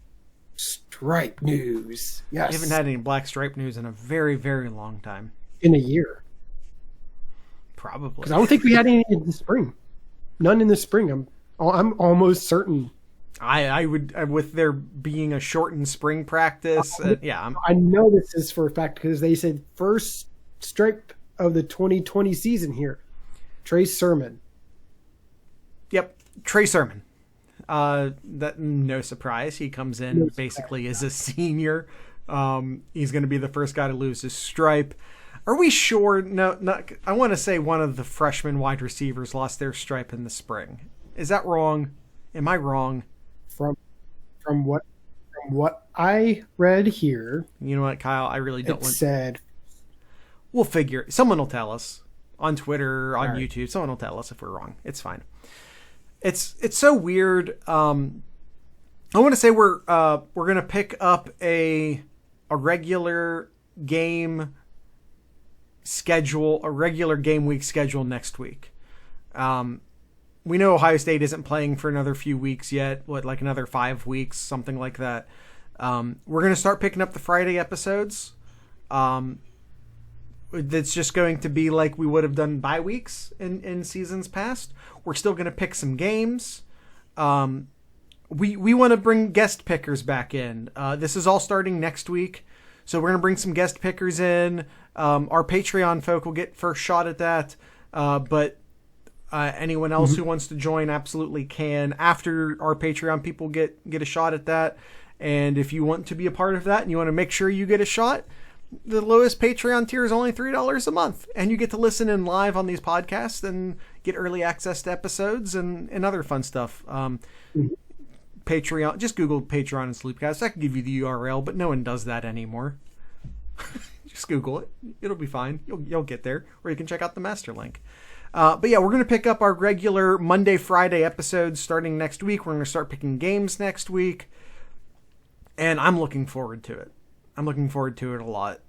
stripe news. Yes. We haven't had any black stripe news in a very, very long time. In a year. Probably. Because I don't think we had any in the spring. None in the spring. I'm almost certain. I would, with there being a shortened spring practice. I know this is for a fact because they said first stripe of the 2020 season here. Trey Sermon. Yep. Trey Sermon. That no surprise. He comes in basically as a senior. He's going to be the first guy to lose his stripe. Are we sure? No, not. I want to say one of the freshman wide receivers lost their stripe in the spring. Is that wrong? Am I wrong? From what I read here, you know what, Kyle? I really don't. Said we'll figure. Someone will tell us on Twitter, on right. YouTube. Someone will tell us if we're wrong. It's fine. It's so weird. I want to say we're gonna pick up a regular game schedule, a regular game week schedule next week. We know Ohio State isn't playing for another few weeks yet. Like another 5 weeks, something like that. We're gonna start picking up the Friday episodes. That's just going to be like we would have done bye weeks in seasons past. We're still going to pick some games. We want to bring guest pickers back in. This is all starting next week. So we're going to bring some guest pickers in. Our Patreon folk will get first shot at that. But anyone else who wants to join absolutely can. After our Patreon people get a shot at that. And if you want to be a part of that and you want to make sure you get a shot, the lowest Patreon tier is only $3 a month, and you get to listen in live on these podcasts and get early access to episodes and other fun stuff. Patreon, just Google Patreon and Sloopcast. I can give you the URL, but no one does that anymore. Just Google it; it'll be fine. You'll get there, or you can check out the master link. But yeah, we're going to pick up our regular Monday, Friday episodes starting next week. We're going to start picking games next week, and I'm looking forward to it. I'm looking forward to it a lot.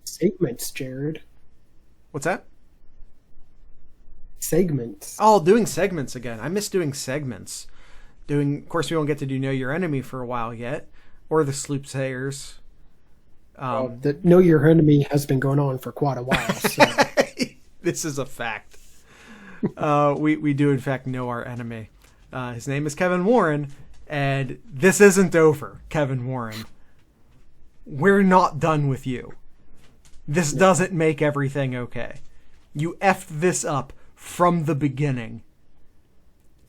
Segments, Jared. What's that? Segments. Oh, doing segments again. I miss doing segments. Of course, we won't get to do Know Your Enemy for a while yet, or the Sloop Sayers. The Know Your Enemy has been going on for quite a while. So. This is a fact. We do in fact know our enemy. His name is Kevin Warren. And this isn't over, Kevin Warren. We're not done with you. This doesn't make everything okay. You effed this up from the beginning.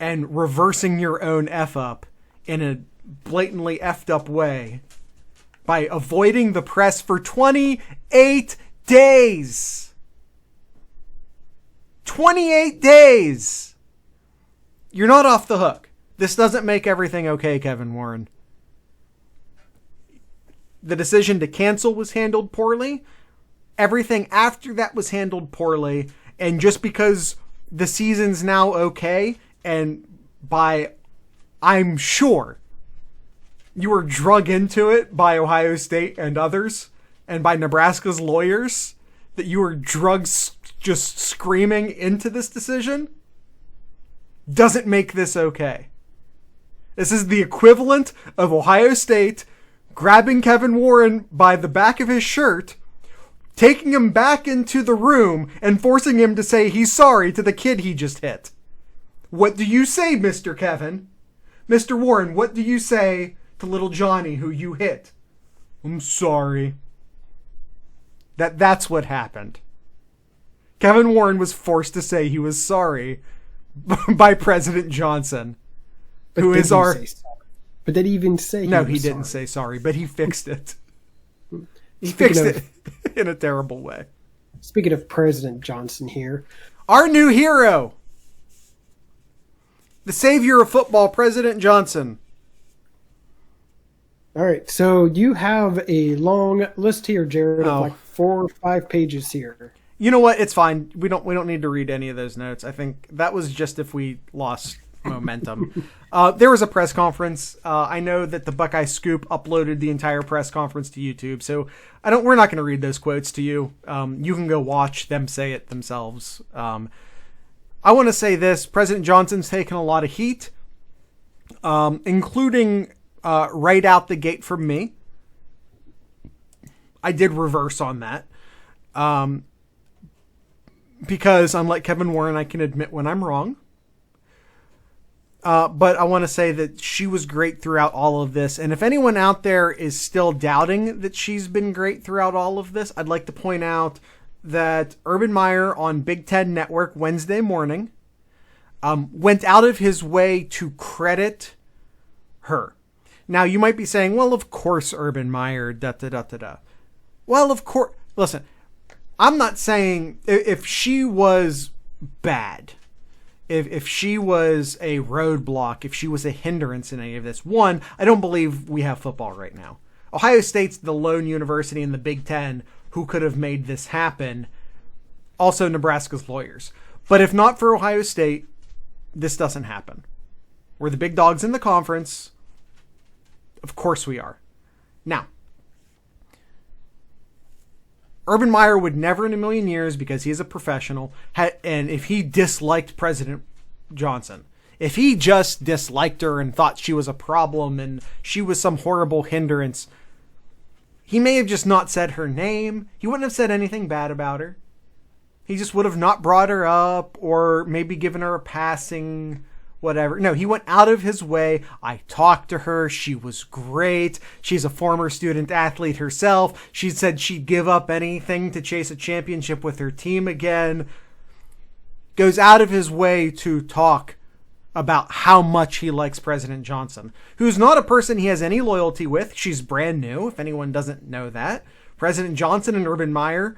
And reversing your own F up in a blatantly effed up way by avoiding the press for 28 days. 28 days. You're not off the hook. This doesn't make everything okay, Kevin Warren. The decision to cancel was handled poorly. Everything after that was handled poorly. And just because the season's now okay, and I'm sure you were drug into it by Ohio State and others, and by Nebraska's lawyers, that you were just screaming into this decision, doesn't make this okay. This is the equivalent of Ohio State grabbing Kevin Warren by the back of his shirt, taking him back into the room, and forcing him to say he's sorry to the kid he just hit. What do you say, Mr. Kevin? Mr. Warren, what do you say to little Johnny who you hit? I'm sorry. That's what happened. Kevin Warren was forced to say he was sorry by President Johnson, who is our... But did he even say No, he didn't say sorry, but he fixed it. He fixed it in a terrible way. Speaking of President Johnson here. Our new hero. The savior of football, President Johnson. All right, so you have a long list here, Jared, of like 4 or 5 pages here. You know what? It's fine. We don't need to read any of those notes. I think that was just if we lost momentum. There was a press conference. I know that the Buckeye Scoop uploaded the entire press conference to YouTube, so we're not going to read those quotes to you. You can go watch them say it themselves. I want to say this: President Johnson's taken a lot of heat, including right out the gate from me. I did reverse on that. Because unlike Kevin Warren, I can admit when I'm wrong. But I want to say that she was great throughout all of this. And if anyone out there is still doubting that she's been great throughout all of this, I'd like to point out that Urban Meyer on Big Ten Network Wednesday morning went out of his way to credit her. Now, you might be saying, well, of course, Urban Meyer, da-da-da-da-da. Well, of course, listen, I'm not saying if she was bad, if she was a roadblock, if she was a hindrance in any of this. One, I don't believe we have football right now. Ohio State's the lone university in the Big Ten who could have made this happen. Also, Nebraska's lawyers. But if not for Ohio State, this doesn't happen. We're the big dogs in the conference. Of course we are. Now, Urban Meyer would never in a million years, because he is a professional, and if he disliked President Johnson, if he just disliked her and thought she was a problem and she was some horrible hindrance, he may have just not said her name. He wouldn't have said anything bad about her. He just would have not brought her up, or maybe given her a passing whatever. No, he went out of his way. I talked to her. She was great. She's a former student athlete herself. She said she'd give up anything to chase a championship with her team again. Goes out of his way to talk about how much he likes President Johnson, who's not a person he has any loyalty with. She's brand new, if anyone doesn't know that. President Johnson and Urban Meyer,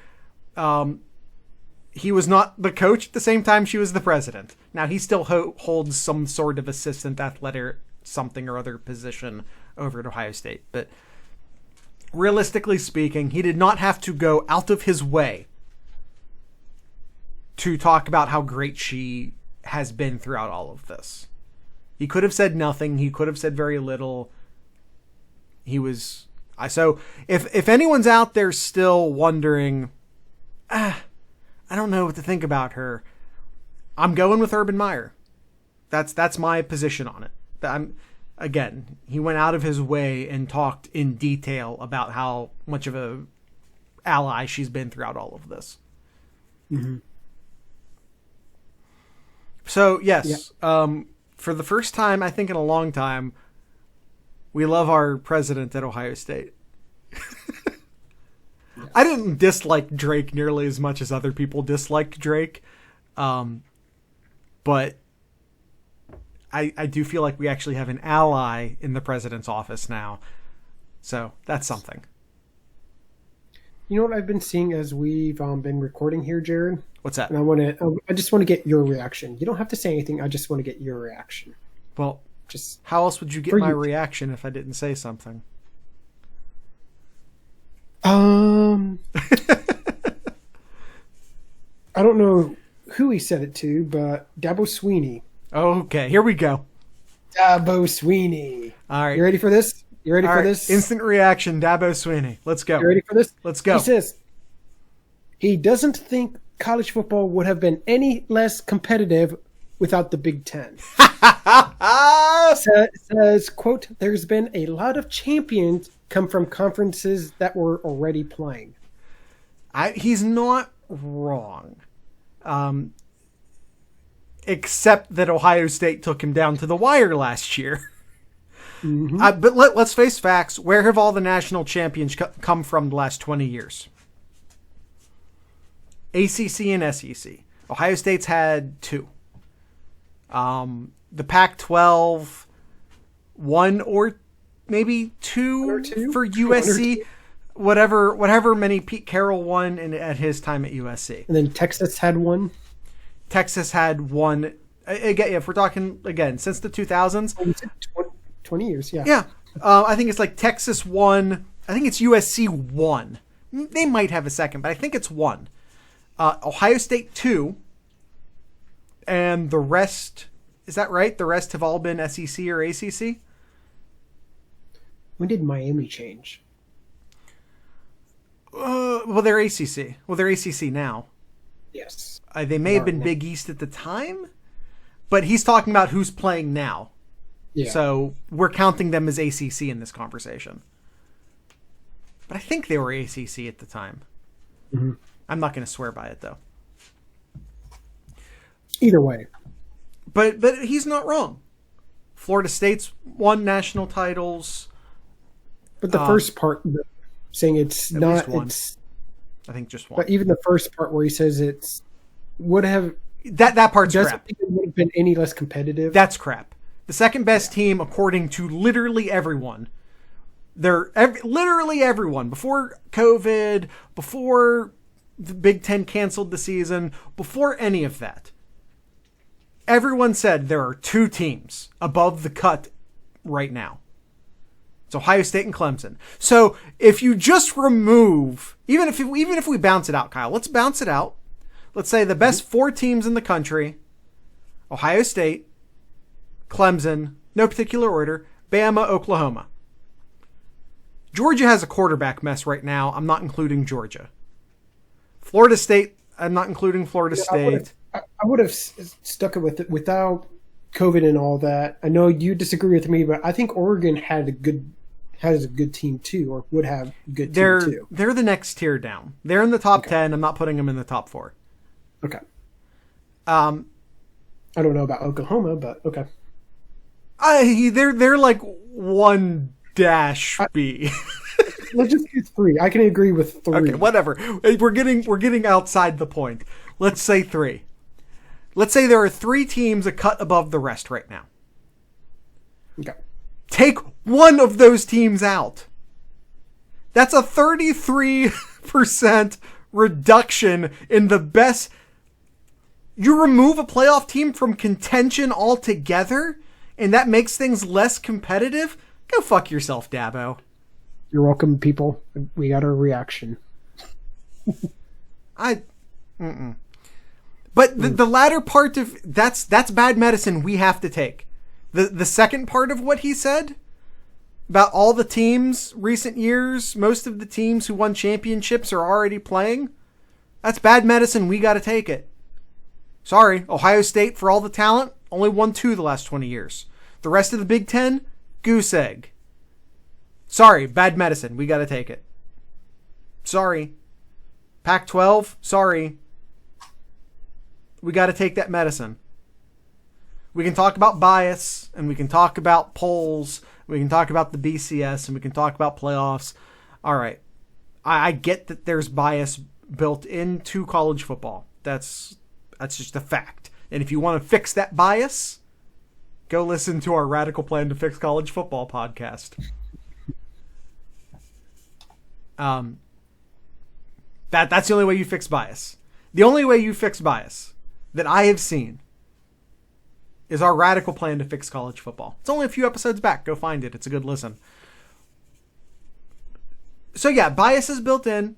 he was not the coach at the same time she was the president. Now, he still holds some sort of assistant athletic something or other position over at Ohio State. But realistically speaking, he did not have to go out of his way to talk about how great she has been throughout all of this. He could have said nothing. He could have said very little. So if anyone's out there still wondering, I don't know what to think about her, I'm going with Urban Meyer. That's my position on it. Again, he went out of his way and talked in detail about how much of a ally she's been throughout all of this. Mm-hmm. So, yes, for the first time, I think in a long time, we love our president at Ohio State. Yes. I didn't dislike Drake nearly as much as other people disliked Drake. But I do feel like we actually have an ally in the president's office now. So that's something. You know what I've been seeing as we've been recording here, Jared? What's that? And I just want to get your reaction. You don't have to say anything. I just want to get your reaction. Well, just how else would you get my reaction if I didn't say something? I don't know who he said it to, but Dabo Sweeney. Okay, here we go. Dabo Sweeney. All right. You ready for this? You ready for this? Instant reaction, Dabo Sweeney. Let's go. You ready for this? Let's go. He says he doesn't think college football would have been any less competitive without the Big Ten. Says, quote, there's been a lot of champions come from conferences that were already playing. He's not wrong. Except that Ohio State took him down to the wire last year. Mm-hmm. But let's face facts. Where have all the national champions come from the last 20 years? ACC and SEC. Ohio State's had 2. The Pac-12, 1 or maybe 2 for USC. Whatever many Pete Carroll won at his time at USC. And then Texas had 1. Texas had 1. Again, if we're talking, since the 2000s. 20 years, yeah. Yeah. I think it's like Texas 1. I think it's USC 1. They might have a second, but I think it's 1. Ohio State 2. And the rest, is that right? The rest have all been SEC or ACC? When did Miami change? Well, they're ACC. Well, they're ACC now. Yes. They may have been Big East at the time, but he's talking about who's playing now. Yeah. So we're counting them as ACC in this conversation. But I think they were ACC at the time. Mm-hmm. I'm not going to swear by it, though. Either way. But he's not wrong. Florida State's won national titles. But the first part, saying it's not... It's, I think just 1. But even the first part where he says it's... would have... That part's crap. Doesn't think it would have been any less competitive. That's crap. The second best team, according to literally everyone, literally everyone, before COVID, before the Big Ten canceled the season, before any of that, everyone said there are 2 teams above the cut right now. It's Ohio State and Clemson. So if you just remove, even if we bounce it out, Kyle, let's bounce it out. Let's say the best 4 teams in the country: Ohio State, Clemson, no particular order, Bama, Oklahoma. Georgia has a quarterback mess right now. I'm not including Georgia. Florida State, I'm not including Florida State. I would have stuck it with it without COVID and all that. I know you disagree with me, but I think Oregon has a good team too, or would have a good team too. They're the next tier down. They're in the top 10. I'm not putting them in the top 4. Okay. I don't know about Oklahoma, but okay. They're like 1-B. Let's just do 3. I can agree with 3. Okay, whatever. We're getting outside the point. Let's say 3. Let's say there are 3 teams a cut above the rest right now. Okay. Take one of those teams out. That's a 33% reduction in the best. You remove a playoff team from contention altogether, and that makes things less competitive? Go fuck yourself, Dabo. You're welcome, people. We got our reaction. But the latter part of that's bad medicine we have to take. The second part of what he said about all the teams recent years, most of the teams who won championships are already playing. That's bad medicine. We got to take it. Sorry, Ohio State, for all the talent, only won 2 the last 20 years. The rest of the Big Ten, goose egg. Sorry, bad medicine. We got to take it. Sorry. Pac-12, sorry. We got to take that medicine. We can talk about bias, and we can talk about polls, we can talk about the BCS, and we can talk about playoffs. All right. I get that there's bias built into college football. That's just a fact. And if you want to fix that bias, go listen to our Radical Plan to Fix College Football podcast. That's the only way you fix bias. The only way you fix bias that I have seen is our radical plan to fix college football. It's only a few episodes back. Go find it. It's a good listen. So yeah, bias is built in.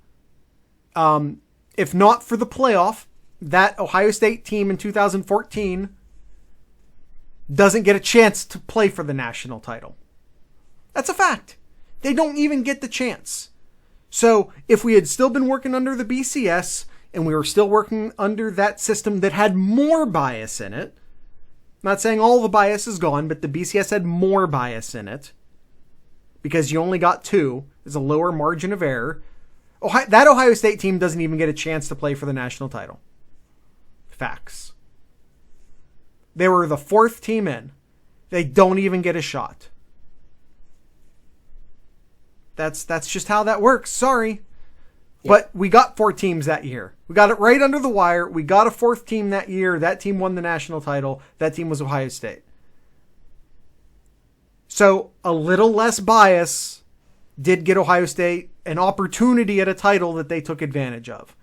If not for the playoff, that Ohio State team in 2014 doesn't get a chance to play for the national title. That's a fact. They don't even get the chance. So if we had still been working under the BCS and we were still working under that system that had more bias in it, I'm not saying all the bias is gone, but the BCS had more bias in it because you only got 2. There's a lower margin of error. That Ohio State team doesn't even get a chance to play for the national title. Facts. They were the 4th team in. They don't even get a shot. That's just how that works. Sorry. Yeah. But we got 4 teams that year. We got it right under the wire. We got a 4th team that year. That team won the national title. That team was Ohio State. So a little less bias did get Ohio State an opportunity at a title that they took advantage of.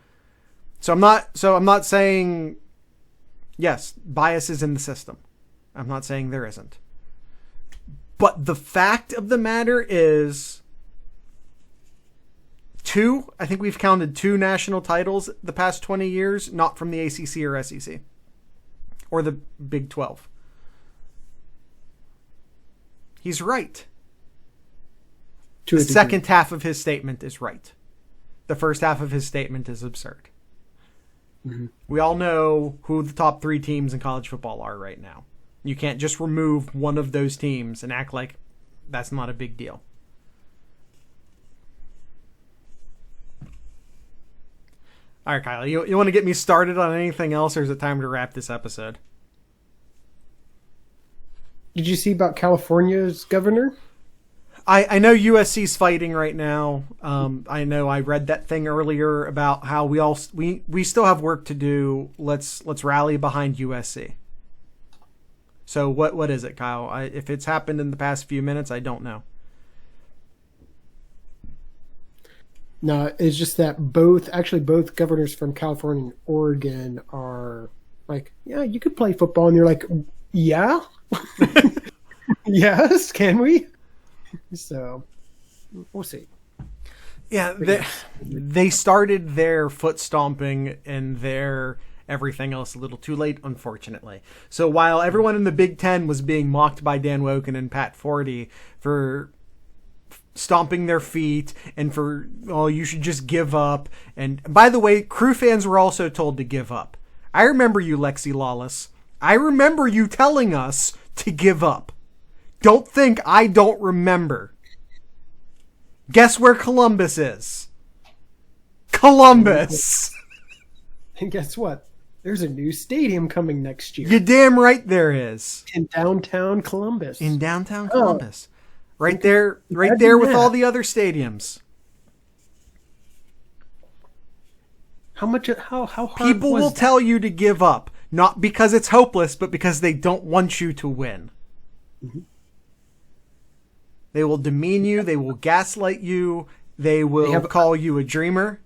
So I'm not saying, yes, bias is in the system. I'm not saying there isn't. But the fact of the matter is, I think we've counted 2 national titles the past 20 years, not from the ACC or SEC or the Big 12. He's right. The second half of his statement is right. The first half of his statement is absurd. Mm-hmm. We all know who the top 3 teams in college football are right now. You can't just remove one of those teams and act like that's not a big deal. All right, Kyle, you want to get me started on anything else, or is it time to wrap this episode? Did you see about California's governor? I know USC's fighting right now. I know I read that thing earlier about how we still have work to do. Let's rally behind USC. So what is it, Kyle? If it's happened in the past few minutes, I don't know. No, it's just that both governors from California and Oregon are like, yeah, you could play football. And you're like, yeah? Yes, can we? So we'll see. Yeah, they started their foot stomping and their everything else a little too late, unfortunately. So while everyone in the Big Ten was being mocked by Dan Woken and Pat Forty for stomping their feet and for, oh, you should just give up. And by the way, Crew fans were also told to give up. I remember you, Lexi Lawless. I remember you telling us to give up. Don't think I don't remember. Guess where Columbus is? Columbus! And guess what? There's a new stadium coming next year. You're damn right there is. In downtown Columbus. In downtown Columbus. Right there with all the other stadiums. How hard people will tell you to give up, not because it's hopeless, but because they don't want you to win. Mm-hmm. They will demean you. They will gaslight you. They will call you a dreamer.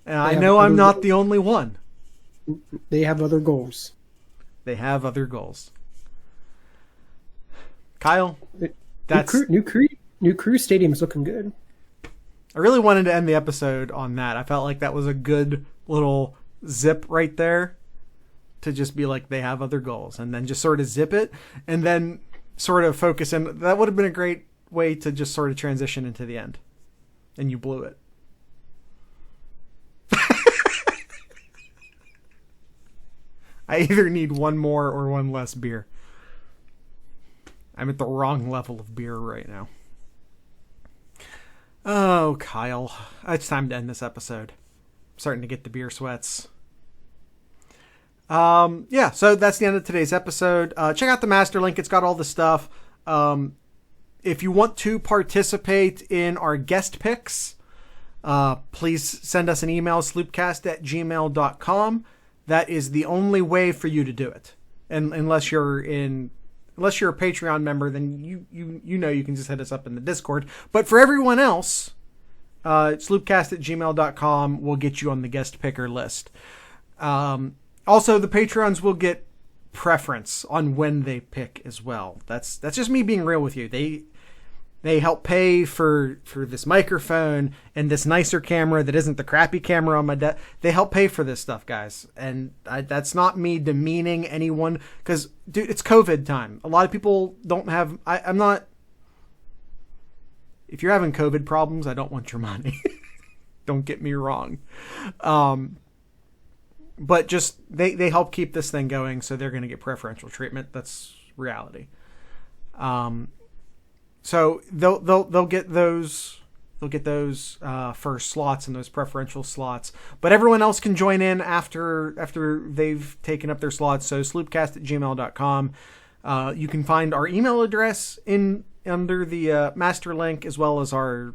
And I know I'm not the only one. They have other goals. They have other goals. Kyle, that's new crew stadium's looking good. I really wanted to end the episode on that. I felt like that was a good little zip right there to just be like, they have other goals, and then just sort of zip it and then sort of focus in. That would have been a great way to just sort of transition into the end, and you blew it. I either need one more or one less beer. I'm at the wrong level of beer right now. Oh, Kyle. It's time to end this episode. I'm starting to get the beer sweats. Yeah, so that's the end of today's episode. Check out the master link. It's got all the stuff. If you want to participate in our guest picks, please send us an email, sloopcast@gmail.com. That is the only way for you to do it. And unless you're a Patreon member, then you know you can just hit us up in the Discord. But for everyone else, sloopcast@gmail.com will get you on the guest picker list. Also, the Patreons will get preference on when they pick as well. That's just me being real with you. They help pay for this microphone and this nicer camera that isn't the crappy camera on my desk. They help pay for this stuff, guys. And that's not me demeaning anyone, because, dude, it's COVID time. A lot of people don't have... I'm not... If you're having COVID problems, I don't want your money. Don't get me wrong. But just, they help keep this thing going, so they're going to get preferential treatment. That's reality. So they'll get those first slots and those preferential slots. But everyone else can join in after they've taken up their slots. So sloopcast@gmail.com. You can find our email address under the master link, as well as our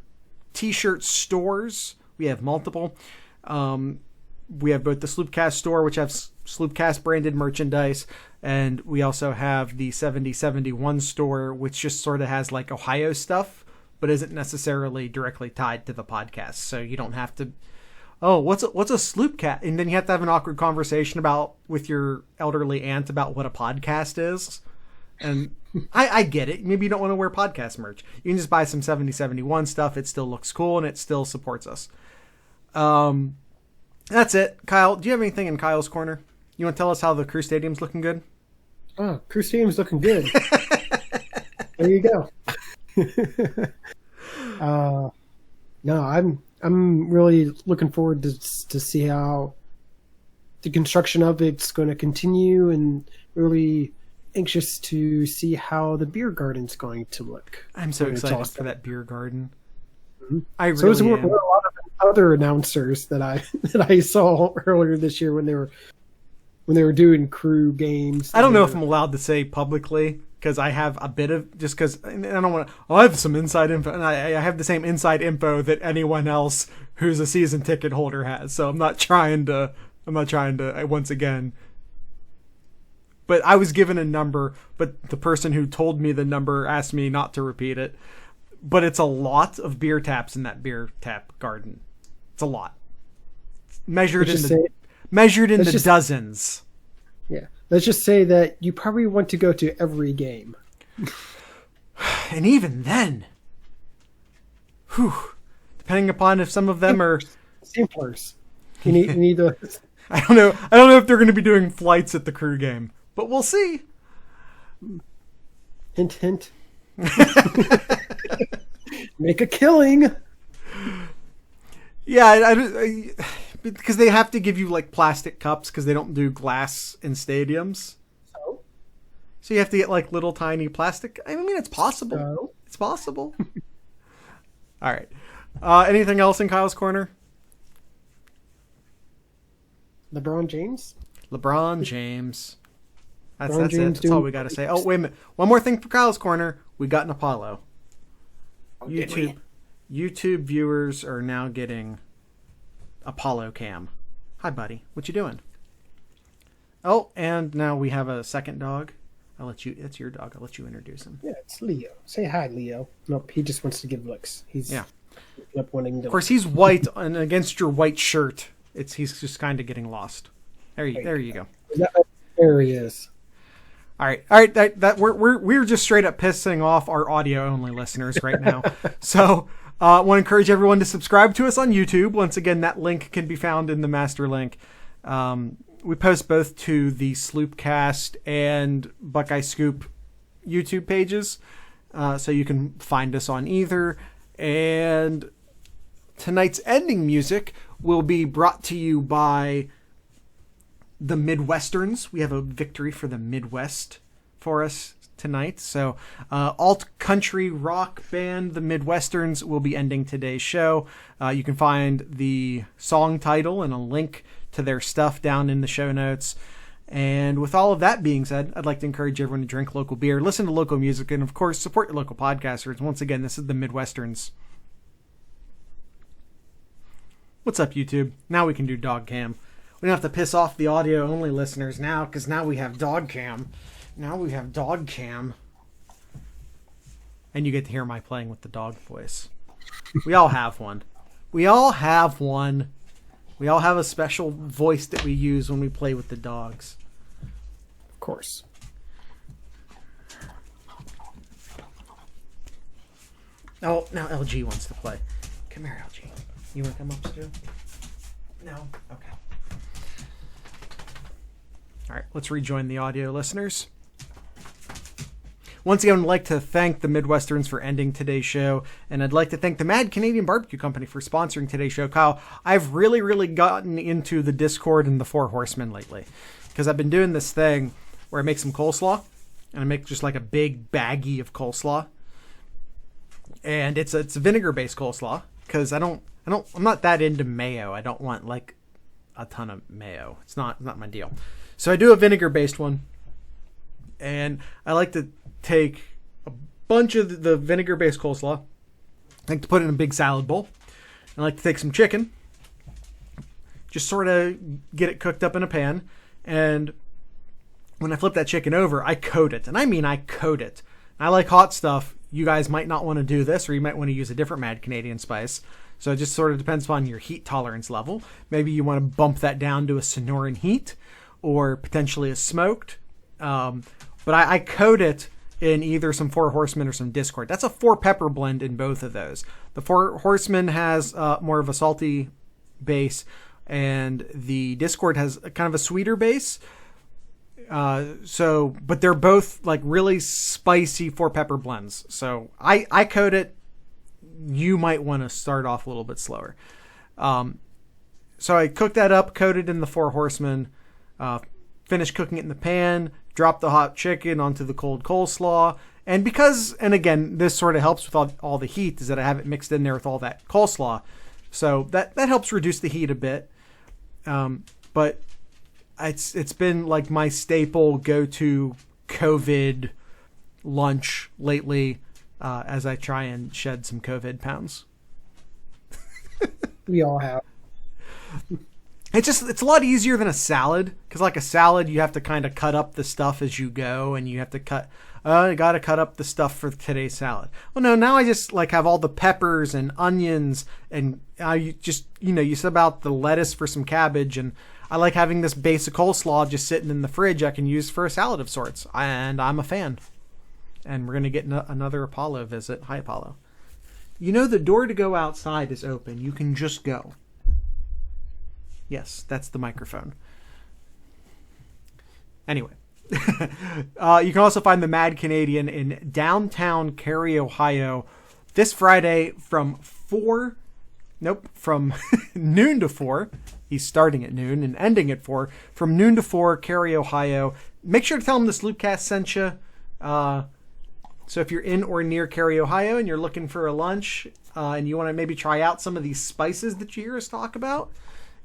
t-shirt stores. We have multiple. We have both the Sloopcast store, which has Sloopcast branded merchandise, and we also have the 7071 store, which just sort of has like Ohio stuff, but isn't necessarily directly tied to the podcast. So you don't have to, what's a Sloopcast? And then you have to have an awkward conversation with your elderly aunt about what a podcast is. And I get it. Maybe you don't want to wear podcast merch. You can just buy some 7071 stuff. It still looks cool and it still supports us. That's it. Kyle, do you have anything in Kyle's corner? You want to tell us how the Crew Stadium's looking good? Oh, Crew Stadium's looking good. There you go. No, I'm really looking forward to see how the construction of it's going to continue, and really anxious to see how the beer garden's going to look. I'm so excited for that beer garden. Mm-hmm. I really am. A lot of other announcers that I saw earlier this year when they were doing Crew games. I don't know if I'm allowed to say publicly, because I have a bit of, just because I don't want to. I have some inside info, and I have the same inside info that anyone else who's a season ticket holder has. So I'm not trying to once again. But I was given a number, but the person who told me the number asked me not to repeat it. But it's a lot of beer taps in that beer tap garden. It's a lot. Measured in the dozens. Yeah. Let's just say that you probably want to go to every game. And even then, depending upon if some of them are samplers. You need those. I don't know if they're going to be doing flights at the Crew game, but we'll see. Hint, hint. Make a killing. Yeah, because they have to give you like plastic cups, because they don't do glass in stadiums. So you have to get like little tiny plastic. I mean, it's possible. It's possible. All right. Anything else in Kyle's corner? LeBron James. That's it. That's all we got to say. Oh, wait a minute. One more thing for Kyle's corner. We got an Apollo. YouTube viewers are now getting Apollo Cam. Hi, buddy. What you doing? Oh, and now we have a second dog. It's your dog. I'll let you introduce him. Yeah, it's Leo. Say hi, Leo. Nope, he just wants to give looks. Of course, he's white, and against your white shirt, he's just kind of getting lost. There you go. There he is. All right. That we're just straight up pissing off our audio only listeners right now. So, I want to encourage everyone to subscribe to us on YouTube. Once again, that link can be found in the master link. We post both to the Sloopcast and Buckeye Scoop YouTube pages, so you can find us on either. And tonight's ending music will be brought to you by the Midwesterns. We have a victory for the Midwest for us tonight. So alt country rock band the Midwesterns will be ending today's show. You can find the song title and a link to their stuff down in the show notes. And with all of that being said, I'd like to encourage everyone to drink local beer, listen to local music, and of course support your local podcasters. Once again, this is the Midwesterns. What's up, YouTube? Now we can do dog cam. We don't have to piss off the audio only listeners now, because now we have dog cam. And you get to hear my playing with the dog voice. We all have one. We all have one. We all have a special voice that we use when we play with the dogs. Of course. Oh, now LG wants to play. Come here, LG. You want to come up too? No? Okay. All right, let's rejoin the audio listeners. Once again, I'd like to thank the Midwesterns for ending today's show, and I'd like to thank the Mad Canadian Barbecue Company for sponsoring today's show. Kyle, I've really gotten into the Discord and the Four Horsemen lately, because I've been doing this thing where I make some coleslaw, and I make just like a big baggie of coleslaw, and it's a vinegar-based coleslaw, because I'm not that into mayo. I don't want like a ton of mayo. It's not my deal. So I do a vinegar-based one, and I like to take a bunch of the vinegar-based coleslaw. I like to put it in a big salad bowl. I like to take some chicken, just sort of get it cooked up in a pan, and when I flip that chicken over, I coat it. And I mean I coat it. I like hot stuff. You guys might not want to do this, or you might want to use a different Mad Canadian spice. So it just sort of depends upon your heat tolerance level. Maybe you want to bump that down to a Sonoran heat, or potentially a smoked. But I coat it in either some Four Horsemen or some Discord. That's a 4-pepper blend in both of those. The Four Horsemen has more of a salty base, and the Discord has kind of a sweeter base. But they're both like really spicy 4-pepper blends. So I coat it. You might want to start off a little bit slower. So I cooked that up, coated in the Four Horsemen, finished cooking it in the pan, drop the hot chicken onto the cold coleslaw. And again, this sort of helps with all the heat, is that I have it mixed in there with all that coleslaw. So that helps reduce the heat a bit. But it's been like my staple go-to COVID lunch lately, as I try and shed some COVID pounds. We all have. It's a lot easier than a salad, because like a salad, you have to kind of cut up the stuff as you go, and you have to you got to cut up the stuff for today's salad. Well, no, now I just like have all the peppers and onions, and you sub out the lettuce for some cabbage, and I like having this basic coleslaw just sitting in the fridge I can use for a salad of sorts, and I'm a fan. And we're going to get another Apollo visit. Hi, Apollo. The door to go outside is open. You can just go. Yes, that's the microphone. Anyway. You can also find the Mad Canadian in downtown Cary, Ohio, this Friday from noon to 4. He's starting at noon and ending at 4. From noon to 4, Cary, Ohio. Make sure to tell him the Sloopcast sent you. So if you're in or near Cary, Ohio, and you're looking for a lunch, and you want to maybe try out some of these spices that you hear us talk about,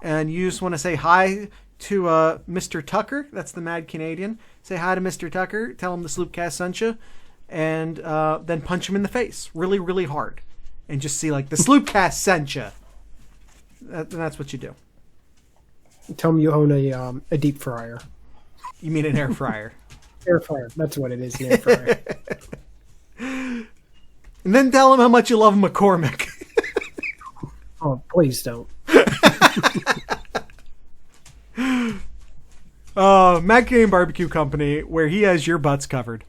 and you just want to say hi to Mr. Tucker, that's the Mad Canadian. Say hi to Mr. Tucker, tell him the Sloopcast sent you, and then punch him in the face really hard. And just see, like, the Sloopcast sent you. That's what you do. Tell him you own a deep fryer. You mean an air fryer? Air fryer. That's what it is, an air fryer. And then tell him how much you love McCormick. Oh, please don't. Mad Canadian Barbecue Company, where he has your butts covered.